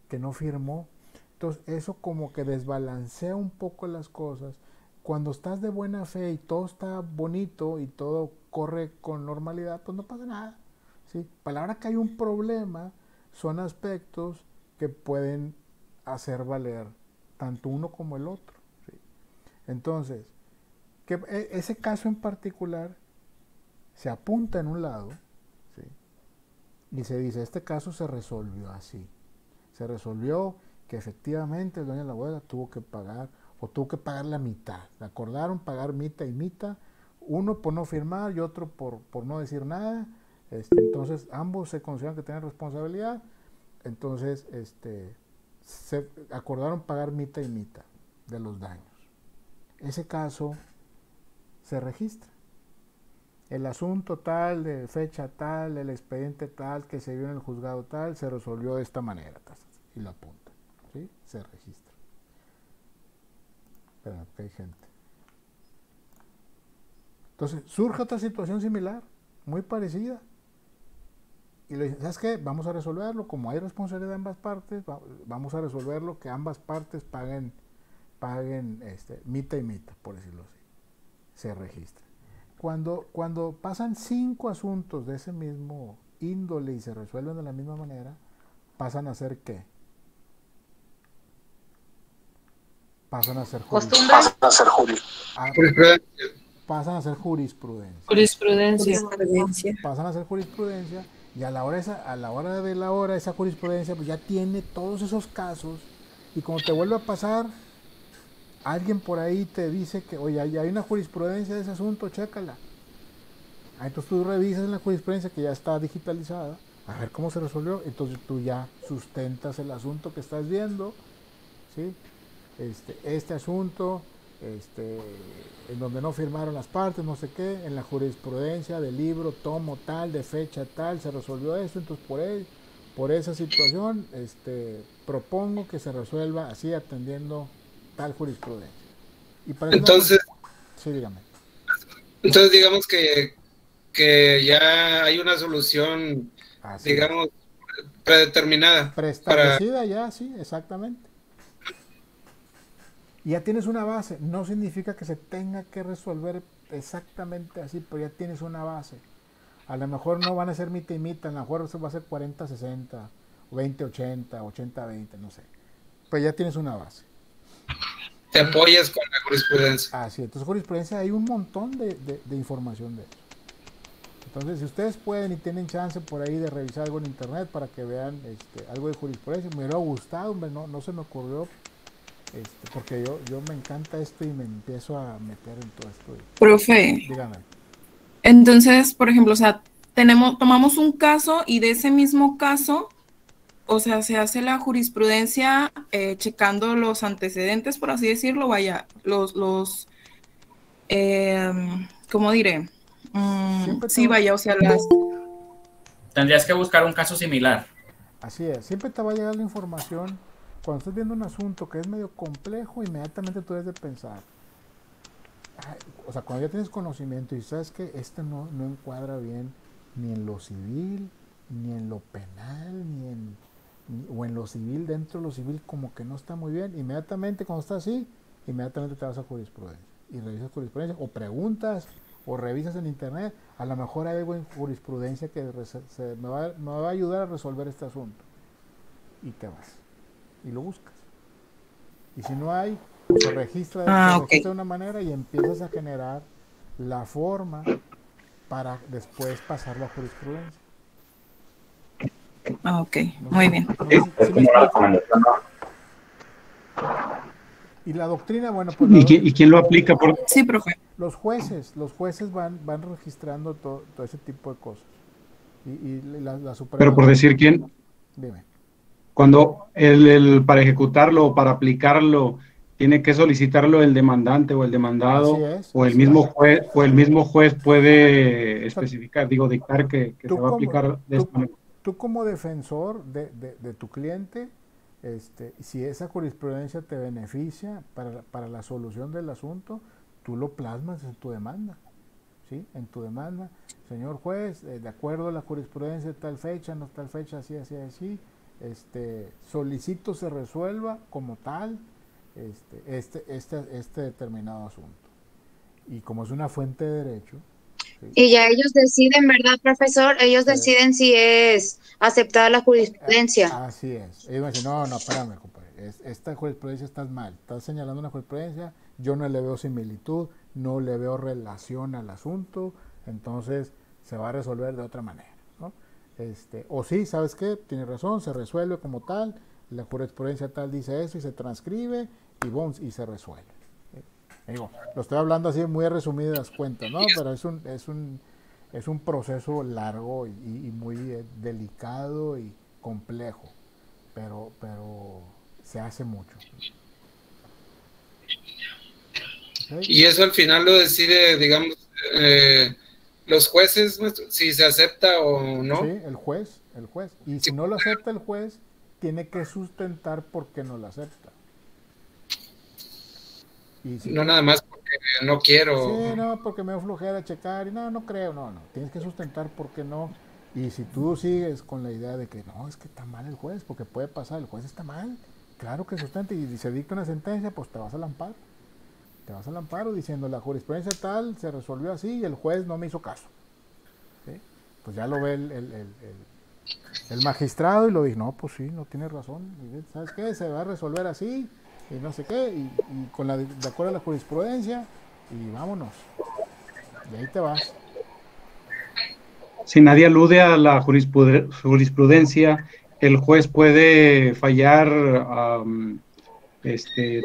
que no firmó. Entonces eso como que desbalancea un poco las cosas. Cuando estás de buena fe y todo está bonito y todo corre con normalidad, pues no pasa nada, ¿sí? Para la hora que hay un problema, son aspectos que pueden hacer valer tanto uno como el otro, ¿sí? Entonces, ese caso en particular se apunta en un lado, ¿sí? Y se dice, este caso se resolvió así. Se resolvió que efectivamente el dueño de la bodega tuvo que pagar la mitad. Acordaron pagar mitad y mitad, uno por no firmar y otro por no decir nada. Entonces ambos se consideran que tienen responsabilidad. Entonces se acordaron pagar mitad y mitad de los daños. Ese caso se registra. El asunto tal, de fecha tal, el expediente tal, que se vio en el juzgado tal, se resolvió de esta manera, y lo apunta, ¿sí? Se registra. Pero porque hay gente. Entonces, surge otra situación similar, muy parecida. Y le dicen, ¿sabes qué? Vamos a resolverlo, como hay responsabilidad de ambas partes, vamos a resolverlo, que ambas partes paguen paguen mitad y mitad, por decirlo así. Se registra. Cuando pasan 5 asuntos de ese mismo índole y se resuelven de la misma manera, pasan a ser ¿qué? Pasan a ser Costumbres. Pasan a ser jurisprudencia. Jurisprudencia. Pasan a ser jurisprudencia y a la hora de la hora esa jurisprudencia pues ya tiene todos esos casos, y cuando te vuelve a pasar, alguien por ahí te dice que, oye, hay una jurisprudencia de ese asunto, chécala. Entonces tú revisas la jurisprudencia que ya está digitalizada, a ver cómo se resolvió, entonces tú ya sustentas el asunto que estás viendo, ¿sí? Este asunto, en donde no firmaron las partes, no sé qué, en la jurisprudencia del libro, tomo tal, de fecha tal, se resolvió esto, entonces por esa situación, propongo que se resuelva así, atendiendo tal jurisprudencia. Y para entonces, sí, dígame. Entonces digamos que ya hay una solución, Así digamos, predeterminada. Preestablecida ya, sí, exactamente. Y ya tienes una base. No significa que se tenga que resolver exactamente así, pero ya tienes una base. A lo mejor no van a ser mitad y mitad, a lo mejor va a ser 40-60, 20-80, 80-20, no sé. Pero ya tienes una base. Te apoyas con la jurisprudencia. Así, entonces jurisprudencia hay un montón de información de eso. Entonces, si ustedes pueden y tienen chance por ahí de revisar algo en internet para que vean algo de jurisprudencia, me hubiera gustado, hombre, no se me ocurrió, porque yo me encanta esto y me empiezo a meter en todo esto. Profe, Dígame. entonces, por ejemplo, o sea, tomamos un caso y de ese mismo caso, o sea, se hace la jurisprudencia checando los antecedentes, por así decirlo, vaya, ¿cómo diré? Sí, vaya, o sea, Tendrías que buscar un caso similar. Así es, siempre te va a llegar la información. Cuando estás viendo un asunto que es medio complejo, inmediatamente tú debes de pensar, o sea, cuando ya tienes conocimiento y sabes que no encuadra bien ni en lo civil, ni en lo penal, o en lo civil, dentro de lo civil como que no está muy bien, inmediatamente cuando está así, inmediatamente te vas a jurisprudencia y revisas jurisprudencia, o preguntas, o revisas en internet, a lo mejor hay algo en jurisprudencia que me va a ayudar a resolver este asunto, y te vas y lo buscas, y si no hay, se registra de una manera y empiezas a generar la forma para después pasar la jurisprudencia. Ok, muy bien. Y la doctrina, bueno, pues... ¿Y quién lo aplica? Sí, profe. Los jueces van registrando todo ese tipo de cosas. Y la Suprema... Pero por decir quién... Dime. Cuando para ejecutarlo o para aplicarlo, tiene que solicitarlo el demandante o el demandado, o el mismo juez puede especificar, dictar que se va a aplicar de esta manera. Tú como defensor de tu cliente, si esa jurisprudencia te beneficia para la solución del asunto, tú lo plasmas en tu demanda, ¿sí? En tu demanda, señor juez, de acuerdo a la jurisprudencia de tal fecha, no tal fecha, así, solicito se resuelva como tal este determinado asunto. Y como es una fuente de derecho... ¿sí? Y ya ellos deciden, ¿verdad, profesor? Ellos deciden si es aceptada la jurisprudencia. Así es. Ellos me dicen, no, espérame, compadre. Esta jurisprudencia está mal. Estás señalando una jurisprudencia, yo no le veo similitud, no le veo relación al asunto, entonces se va a resolver de otra manera, ¿no? O sí, ¿sabes qué? Tienes razón, se resuelve como tal, la jurisprudencia tal dice eso y se transcribe y boom, y se resuelve. Digo, lo estoy hablando así muy resumidas cuentas, ¿no? Pero es un proceso largo y muy delicado y complejo, pero se hace mucho. ¿Okay? Y eso al final lo decide, digamos, los jueces, si se acepta o no. Sí, el juez. Y si no lo acepta el juez, tiene que sustentar por qué no lo acepta. Y si no nada más porque no quiero. Sí, no, porque me dio flojera checar, y no creo, no. Tienes que sustentar por qué no. Y si tú sigues con la idea de que no, es que está mal el juez, porque puede pasar, el juez está mal, Claro que sustenta, y se dicta una sentencia, pues te vas al amparo. Te vas al amparo diciendo la jurisprudencia tal se resolvió así y el juez no me hizo caso. ¿Sí? Pues ya lo ve el magistrado y lo dice, no, pues sí, no tiene razón. ¿Sabes qué? Se va a resolver así y no sé qué, y con de acuerdo a la jurisprudencia, y vámonos. Y ahí te vas. Si nadie alude a la jurisprudencia, el juez puede fallar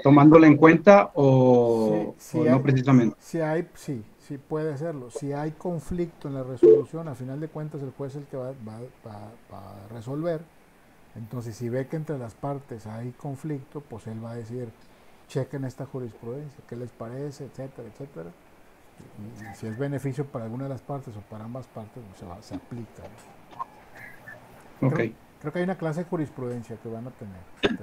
tomándola en cuenta o no precisamente. Sí puede hacerlo. Si hay conflicto en la resolución, a final de cuentas el juez es el que va a resolver. Entonces, si ve que entre las partes hay conflicto, pues él va a decir, chequen esta jurisprudencia, qué les parece, etcétera, etcétera. Y si es beneficio para alguna de las partes o para ambas partes, pues se aplica. Okay. Creo que hay una clase de jurisprudencia que van a tener. Creo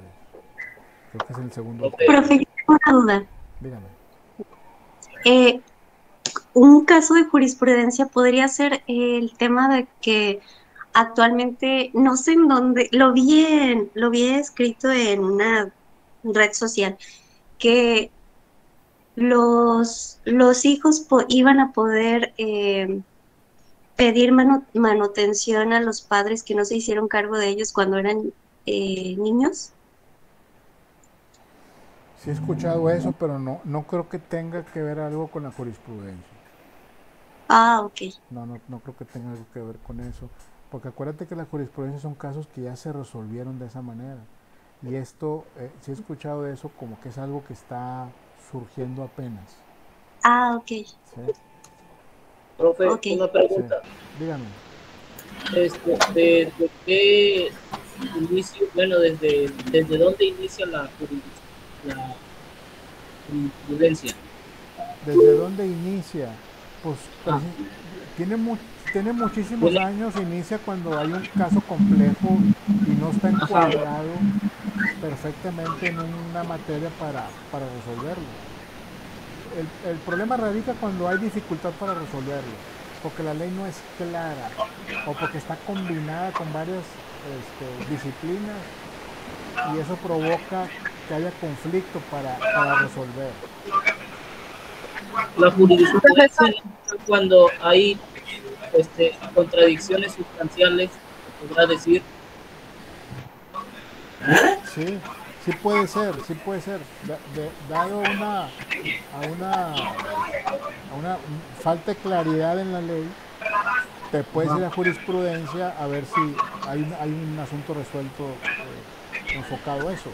que es el segundo. Profe, yo tengo una duda. Dígame. Un caso de jurisprudencia podría ser el tema de que actualmente, no sé en dónde, lo vi escrito en una red social, que los hijos iban a poder pedir manutención a los padres que no se hicieron cargo de ellos cuando eran niños. Sí he escuchado eso, pero no creo que tenga que ver algo con la jurisprudencia. Ah, ok. No creo que tenga algo que ver con eso, porque acuérdate que la jurisprudencia son casos que ya se resolvieron de esa manera. Y esto, sí he escuchado de eso como que es algo que está surgiendo apenas. Ah, ok. ¿Sí? Profe, una pregunta. Sí. Dígame. ¿Desde qué inicio, desde dónde inicia la jurisprudencia? ¿Desde dónde inicia? Pues tiene muchísimos años, inicia cuando hay un caso complejo y no está encuadrado perfectamente en una materia para resolverlo. El problema radica cuando hay dificultad para resolverlo, porque la ley no es clara o porque está combinada con varias disciplinas y eso provoca que haya conflicto para resolver. La jurisprudencia, cuando hay contradicciones sustanciales, se podrá decir. Sí puede ser. Dado a una falta de claridad en la ley, te puedes ir a jurisprudencia a ver si hay un asunto resuelto enfocado a eso.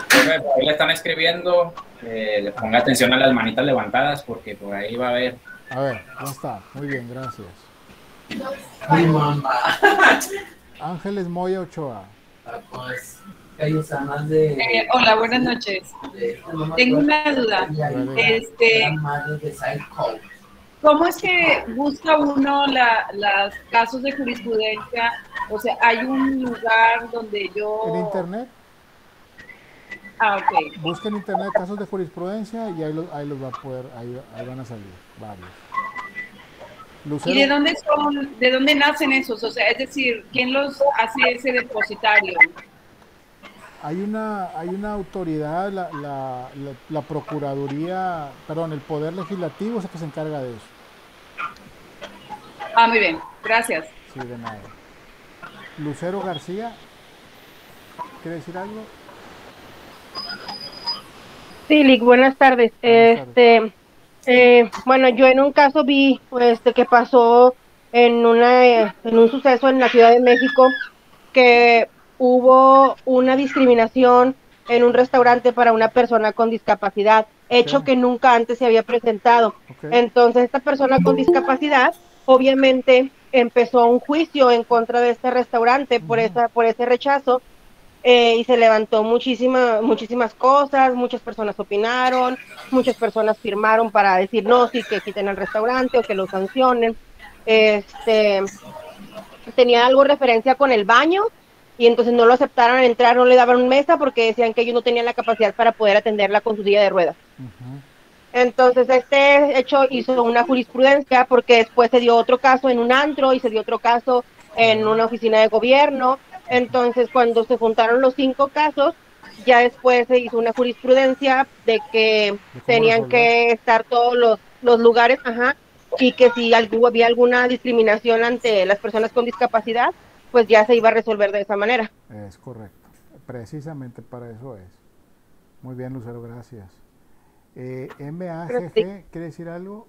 Por ahí le están escribiendo, le ponga atención a las manitas levantadas porque por ahí va a haber. A ver, ya está. Muy bien, gracias. Ay, mamá. Ángeles Moya Ochoa. Pues, hola, buenas noches. Tengo una duda. ¿Cómo es que busca uno los casos de jurisprudencia? O sea, ¿hay un lugar donde yo...? ¿En internet? Ah, ok. Busca en internet casos de jurisprudencia y ahí los va a poder, ahí van a salir varios. Lucero. ¿Y de dónde nacen esos? O sea, es decir, ¿quién los hace ese depositario? Hay una autoridad, la Procuraduría, perdón, el Poder Legislativo es el que se encarga de eso. Ah, muy bien, gracias. Sí, de nada. Lucero García, ¿quiere decir algo? Sí, Lick, buenas tardes. Bueno, yo en un caso vi que pasó en un suceso en la Ciudad de México que hubo una discriminación en un restaurante para una persona con discapacidad, hecho que nunca antes se había presentado. Entonces, esta persona con discapacidad obviamente empezó un juicio en contra de este restaurante por ese rechazo. Y se levantó muchísimas cosas, muchas personas opinaron, muchas personas firmaron para decir no, sí, que quiten al restaurante o que lo sancionen. Tenía algo referencia con el baño y entonces no lo aceptaron entrar, no le daban mesa porque decían que ellos no tenían la capacidad para poder atenderla con su silla de ruedas. Entonces este hecho hizo una jurisprudencia porque después se dio otro caso en un antro y se dio otro caso en una oficina de gobierno. Entonces, cuando se juntaron los 5 casos, ya después se hizo una jurisprudencia de que tenían que estar todos los lugares, y que si había alguna discriminación ante las personas con discapacidad, pues ya se iba a resolver de esa manera. Es correcto, precisamente para eso es. Muy bien, Lucero, gracias. MAGG, ¿quiere decir algo?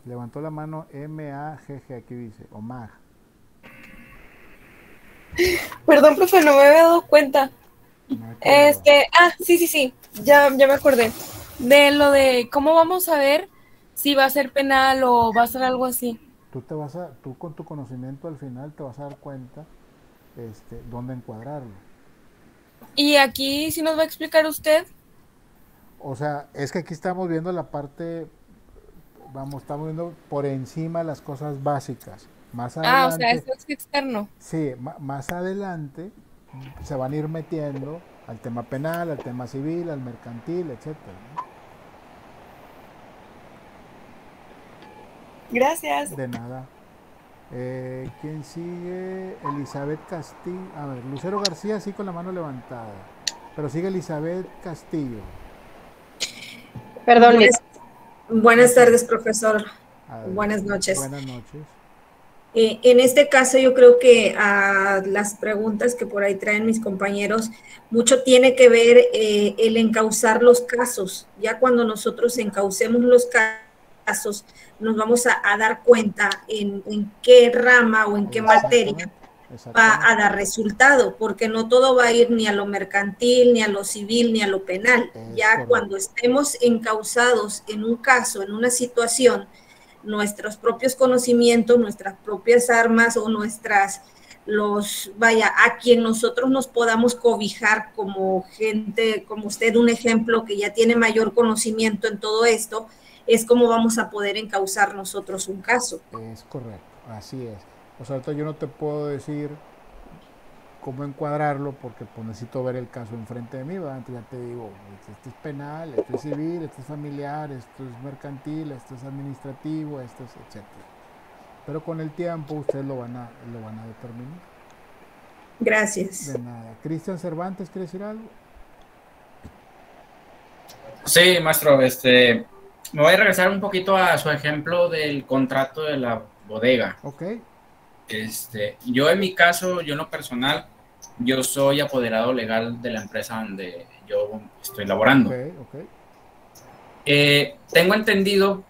Levantó la mano MAGG, aquí dice, o MAG. Perdón, profe, no me había dado cuenta. Sí, ya me acordé. De lo de cómo vamos a ver si va a ser penal o va a ser algo así. Tú con tu conocimiento al final te vas a dar cuenta dónde encuadrarlo. ¿Y aquí sí nos va a explicar usted? O sea, es que aquí estamos viendo la parte, estamos viendo por encima las cosas básicas. Más adelante, o sea, esto es externo. Sí, más adelante se van a ir metiendo al tema penal, al tema civil, al mercantil, etcétera, ¿no? Gracias. De nada. ¿Quién sigue? Elizabeth Castillo. A ver, Lucero García sí con la mano levantada. Pero sigue Elizabeth Castillo. Perdón. Buenas tardes, profesor. Buenas noches. Buenas noches. En este caso yo creo que a las preguntas que por ahí traen mis compañeros, mucho tiene que ver el encauzar los casos. Ya cuando nosotros encaucemos los casos, nos vamos a dar cuenta en qué rama o en qué materia va a dar resultado, porque no todo va a ir ni a lo mercantil, ni a lo civil, ni a lo penal. Ya cuando estemos encauzados en un caso, en una situación, nuestros propios conocimientos, nuestras propias armas o a quien nosotros nos podamos cobijar como gente, como usted, un ejemplo que ya tiene mayor conocimiento en todo esto, es como vamos a poder encauzar nosotros un caso. Es correcto, así es. O sea, ahorita yo no te puedo decir cómo encuadrarlo porque pues necesito ver el caso enfrente de mí, ¿verdad? Entonces ya te digo, este es penal, este es civil, este es familiar, esto es mercantil, esto es administrativo, esto es etcétera. Pero con el tiempo ustedes lo van a determinar. Gracias. De nada. Cristian Cervantes, ¿quiere decir algo? Sí, maestro, me voy a regresar un poquito a su ejemplo del contrato de la bodega. Ok. Yo en mi caso, yo en lo personal, yo soy apoderado legal de la empresa donde yo estoy laborando. Tengo entendido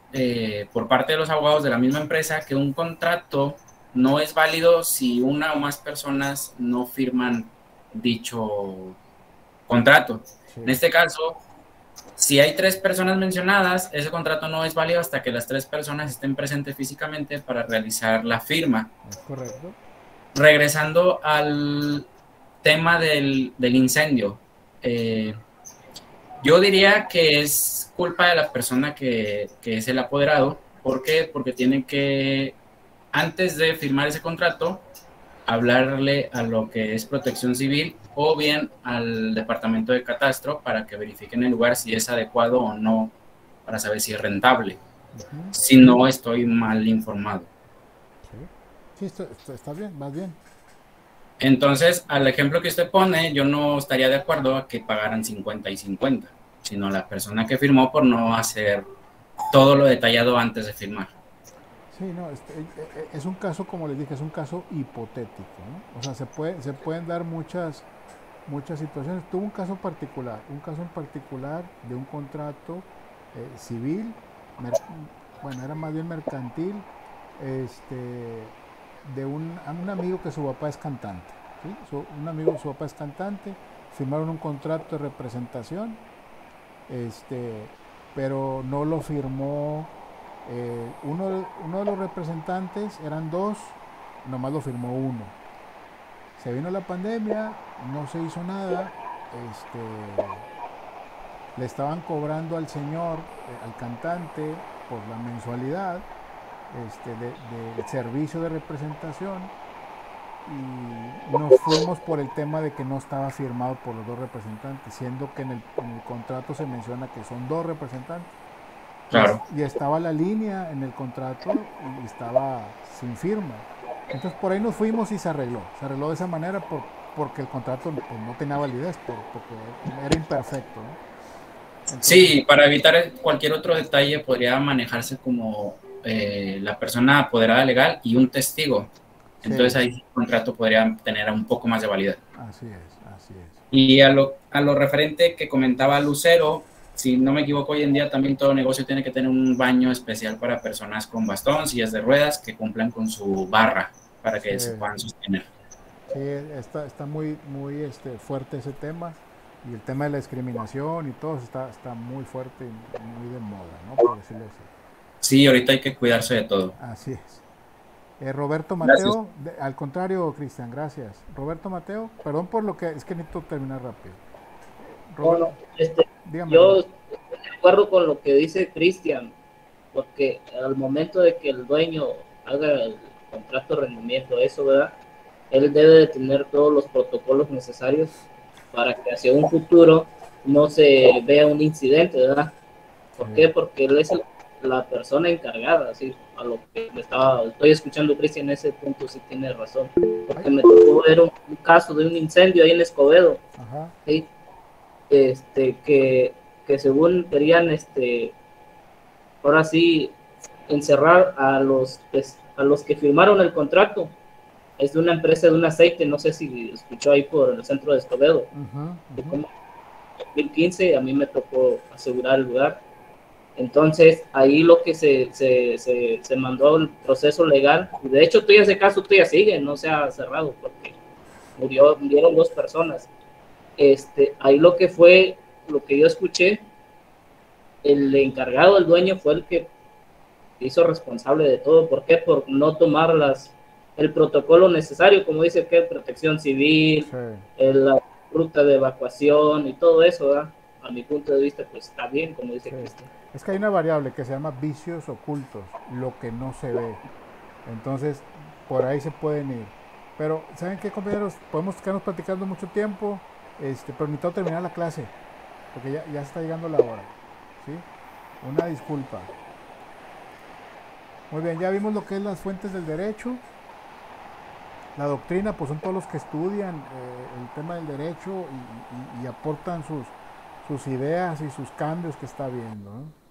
por parte de los abogados de la misma empresa que un contrato no es válido si una o más personas no firman dicho contrato. Sí. En este caso, si hay 3 personas mencionadas, ese contrato no es válido hasta que las 3 personas estén presentes físicamente para realizar la firma. Es correcto. Regresando al tema del incendio, yo diría que es culpa de la persona que es el apoderado. ¿Por qué? Porque tiene que, antes de firmar ese contrato, hablarle a lo que es Protección Civil o bien al departamento de catastro para que verifiquen el lugar si es adecuado o no, para saber si es rentable. Si no estoy mal informado. Sí, está bien, más bien. Entonces, al ejemplo que usted pone, yo no estaría de acuerdo a que pagaran 50 y 50, sino la persona que firmó por no hacer todo lo detallado antes de firmar. Sí, no, es un caso, como les dije, es un caso hipotético, ¿no? O sea, se pueden dar muchas situaciones. Tuvo un caso en particular de un contrato civil, bueno, era más bien mercantil, de un amigo que su papá es cantante, ¿sí? Un amigo de su papá es cantante, firmaron un contrato de representación, pero no lo firmó. Uno de los representantes, eran 2, nomás lo firmó uno. Se vino la pandemia, no se hizo nada, le estaban cobrando al señor, al cantante, por la mensualidad del servicio de representación, y nos fuimos por el tema de que no estaba firmado por los 2 representantes, siendo que en el contrato se menciona que son 2 representantes. Claro. Y estaba la línea en el contrato y estaba sin firma. Entonces por ahí nos fuimos y se arregló de esa manera porque el contrato pues, no tenía validez, porque era imperfecto, ¿no? Entonces, sí, para evitar cualquier otro detalle podría manejarse como la persona apoderada legal y un testigo. Entonces ahí el contrato podría tener un poco más de validez. Así es. Y a lo referente que comentaba Lucero, si no me equivoco, hoy en día también todo negocio tiene que tener un baño especial para personas con bastón, sillas de ruedas, que cumplan con su barra para que se puedan sostener. Sí, está muy fuerte ese tema. Y el tema de la discriminación y todo está muy fuerte y muy de moda, ¿no? Por decirlo así. Sí, ahorita hay que cuidarse de todo. Así es. Roberto Mateo, al contrario, Cristian, gracias. Roberto Mateo, perdón por lo que, es que necesito terminar rápido. Roberto, yo estoy de acuerdo con lo que dice Cristian, porque al momento de que el dueño haga el contrato de arrendamiento, eso, ¿verdad? Él debe de tener todos los protocolos necesarios para que hacia un futuro no se vea un incidente, ¿verdad? ¿Por qué? Porque él es la persona encargada, así, a lo que estoy escuchando Cristian en ese punto sí tiene razón, porque me tocó ver un caso de un incendio ahí en Escobedo, ¿sí? Que según querían, ahora sí, encerrar a los que firmaron el contrato. Es de una empresa de un aceite, no sé si escuchó ahí por el centro de Escobedo. En 2015 a mí me tocó asegurar el lugar. Entonces ahí lo que se mandó el proceso legal, de hecho todavía ese caso todavía sigue, no se ha cerrado porque murieron 2 personas. Ahí lo que yo escuché, el encargado, el dueño, fue el que hizo responsable de todo. ¿Por qué? Por no tomar el protocolo necesario, como dice que protección civil, la ruta de evacuación y todo eso, ¿verdad? A mi punto de vista, pues está bien, como dice Cristian. Es que hay una variable que se llama vicios ocultos, lo que no se ve. Entonces, por ahí se pueden ir. Pero, ¿saben qué, compañeros? Podemos quedarnos platicando mucho tiempo, pero necesito terminar la clase, porque ya está llegando la hora, ¿sí? Una disculpa. Muy bien, ya vimos lo que es las fuentes del derecho. La doctrina, pues son todos los que estudian el tema del derecho y aportan sus ideas y sus cambios que está viendo, ¿no?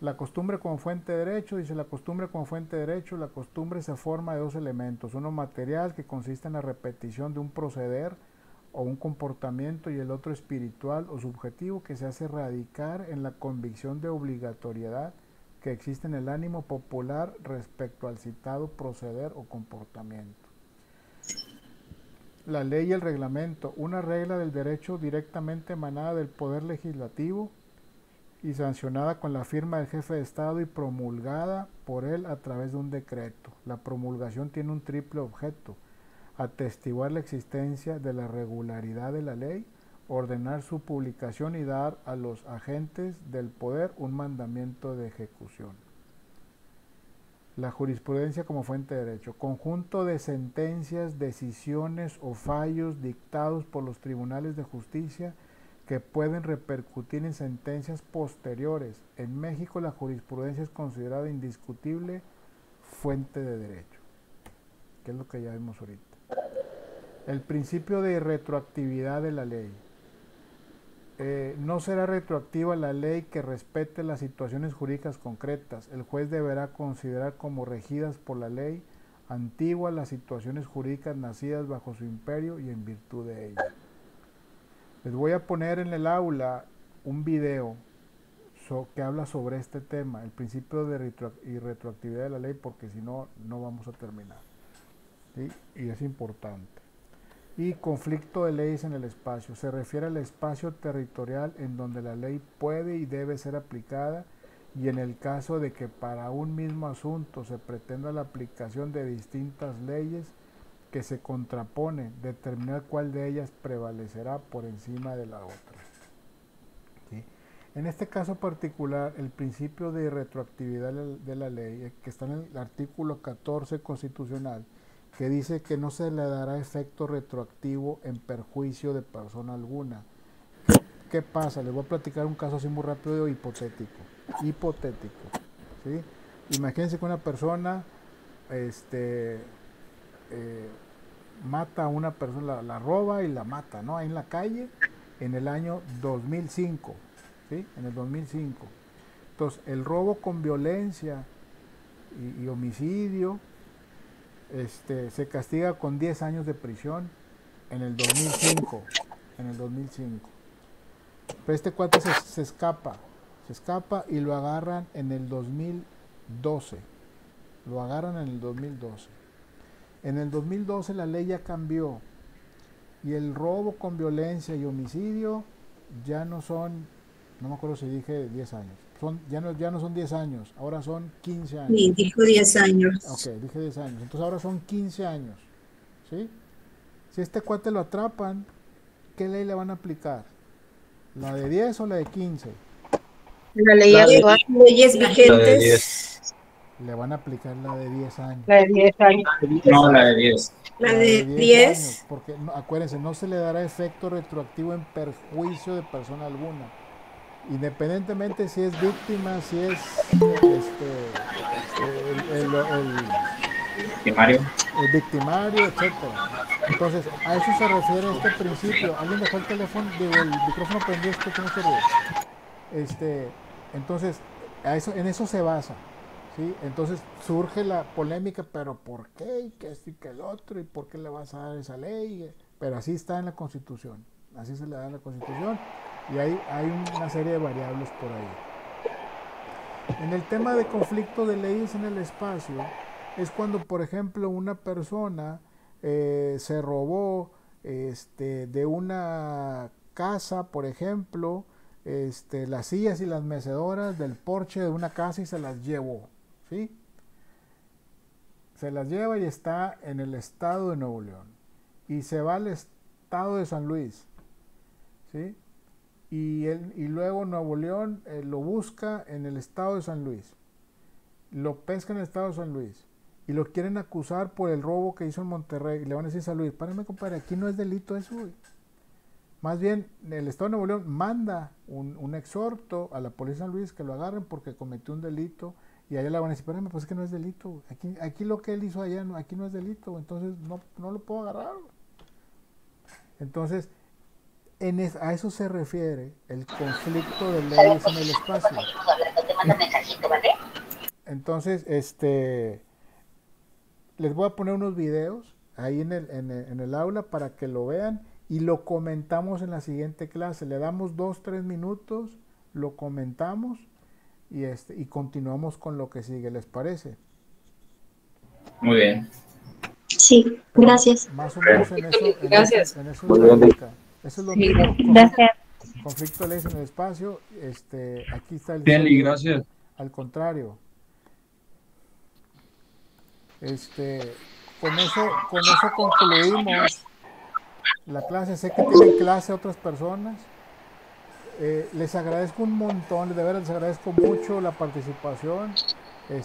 La costumbre como fuente de derecho, dice la costumbre como fuente de derecho, la costumbre se forma de 2 elementos, uno material que consiste en la repetición de un proceder o un comportamiento y el otro espiritual o subjetivo que se hace radicar en la convicción de obligatoriedad que existe en el ánimo popular respecto al citado proceder o comportamiento. La ley y el reglamento, una regla del derecho directamente emanada del poder legislativo y sancionada con la firma del jefe de Estado y promulgada por él a través de un decreto. La promulgación tiene un triple objeto: atestiguar la existencia de la regularidad de la ley, ordenar su publicación y dar a los agentes del poder un mandamiento de ejecución. La jurisprudencia como fuente de derecho, conjunto de sentencias, decisiones o fallos dictados por los tribunales de justicia que pueden repercutir en sentencias posteriores. En México la jurisprudencia es considerada indiscutible fuente de derecho, que es lo que ya vimos ahorita. El principio de retroactividad de la ley. No será retroactiva la ley que respete las situaciones jurídicas concretas. El juez deberá considerar como regidas por la ley antigua las situaciones jurídicas nacidas bajo su imperio y en virtud de ella. Les voy a poner en el aula un video que habla sobre este tema, el principio de retroactividad de la ley, porque si no, no vamos a terminar, ¿sí? Y es importante. Y conflicto de leyes en el espacio. Se refiere al espacio territorial en donde la ley puede y debe ser aplicada y en el caso de que para un mismo asunto se pretenda la aplicación de distintas leyes que se contraponen, determinar cuál de ellas prevalecerá por encima de la otra. ¿Sí? En este caso particular, el principio de retroactividad de la ley, que está en el artículo 14 constitucional, que dice que no se le dará efecto retroactivo en perjuicio de persona alguna. ¿Qué pasa? Les voy a platicar un caso así muy rápido, hipotético. ¿Sí? Imagínense que una persona mata a una persona, la roba y la mata, ¿no? Ahí en la calle, en el año 2005, ¿sí? En el 2005. Entonces, el robo con violencia y homicidio, se castiga con 10 años de prisión en el 2005. En el 2005. Pero este cuate se escapa y lo agarran en el 2012. Lo agarran en el 2012. En el 2012 la ley ya cambió y el robo con violencia y homicidio ya no son, no me acuerdo si dije 10 años, ya no son 10 años, ahora son 15 años. Sí, dijo 10 años. Ok, dije 10 años, entonces ahora son 15 años, ¿sí? Si este cuate lo atrapan, ¿qué ley le van a aplicar? ¿La de 10 o la de 15? La ley actual. Leyes vigentes. Le van a aplicar la de 10 años. La de 10 años. No, la de 10. La de 10. Años, porque acuérdense, no se le dará efecto retroactivo en perjuicio de persona alguna. Independientemente si es víctima, si es el victimario, etcétera. Entonces, a eso se refiere este principio. Alguien dejó el teléfono, el micrófono prendido, escucha mucho ruido. Entonces, en eso se basa, ¿sí? Entonces surge la polémica, pero ¿por qué? Y que esto y que el otro, y por qué le vas a dar esa ley, pero así está en la Constitución, así se le da en la Constitución, y hay una serie de variables por ahí. En el tema de conflicto de leyes en el espacio, es cuando, por ejemplo, una persona se robó de una casa, por ejemplo, las sillas y las mecedoras del porche de una casa y se las llevó, ¿sí? Se las lleva y está en el estado de Nuevo León. Y se va al estado de San Luis, ¿sí? Y luego Nuevo León lo busca en el estado de San Luis. Lo pesca en el estado de San Luis. Y lo quieren acusar por el robo que hizo en Monterrey. Y le van a decir a San Luis, párame, compadre, aquí no es delito eso, güey. Más bien, el estado de Nuevo León manda un exhorto a la policía de San Luis que lo agarren porque cometió un delito, y allá le van a decir, espérame, pues es que no es delito, aquí lo que él hizo allá, aquí no es delito, entonces no lo puedo agarrar. Entonces, a eso se refiere el conflicto de leyes en el espacio. Entonces, les voy a poner unos videos ahí en el aula para que lo vean y lo comentamos en la siguiente clase. Le damos 2-3 minutos, lo comentamos y continuamos con lo que sigue. ¿Les parece? Muy bien. Sí, gracias. Más o menos en eso. Gracias. En eso es lo mismo. Gracias. Conflicto de leyes en el espacio. Aquí está el. Bien, y gracias. Al contrario. Con eso concluimos la clase. Sé que tienen clase otras personas. Les agradezco un montón, de verdad les agradezco mucho la participación.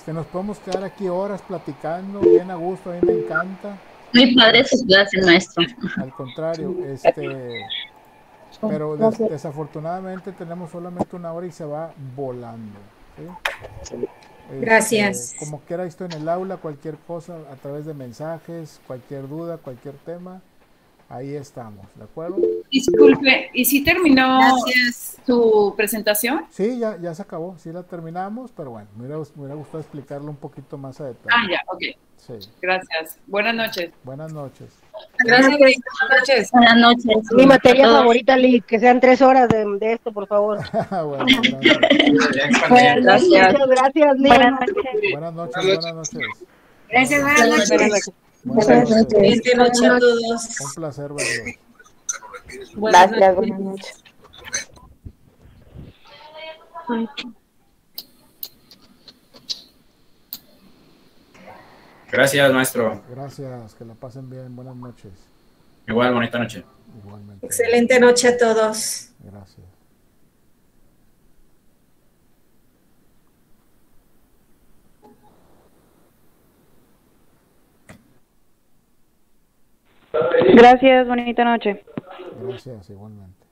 Nos podemos quedar aquí horas platicando, bien a gusto, a mí me encanta. Muy padre sus clases, maestro. Al contrario, pero desafortunadamente tenemos solamente una hora y se va volando, ¿sí? Gracias. Como quiera, esto en el aula, cualquier cosa, a través de mensajes, cualquier duda, cualquier tema, ahí estamos, ¿de acuerdo? Disculpe, ¿y si terminó su presentación? Sí, ya se acabó, sí la terminamos, pero bueno, me hubiera gustado explicarlo un poquito más a detalle. Ah, ya, ok. Sí. Gracias. Buenas noches. Buenas noches. Gracias, buenas noches. Buenas noches. Mi materia favorita, Liz, que sean 3 horas de esto, por favor. Bueno, gracias. Muchas gracias, Liz. Buenas noches. Gracias, buenas noches. Buenas noches. Buenas noches a todos. Un placer verlos. Gracias, buenas noches. Gracias, maestro. Gracias, que la pasen bien. Buenas noches. Igual, bonita noche. Igualmente. Excelente noche a todos. Gracias. Gracias, bonita noche. Gracias, igualmente.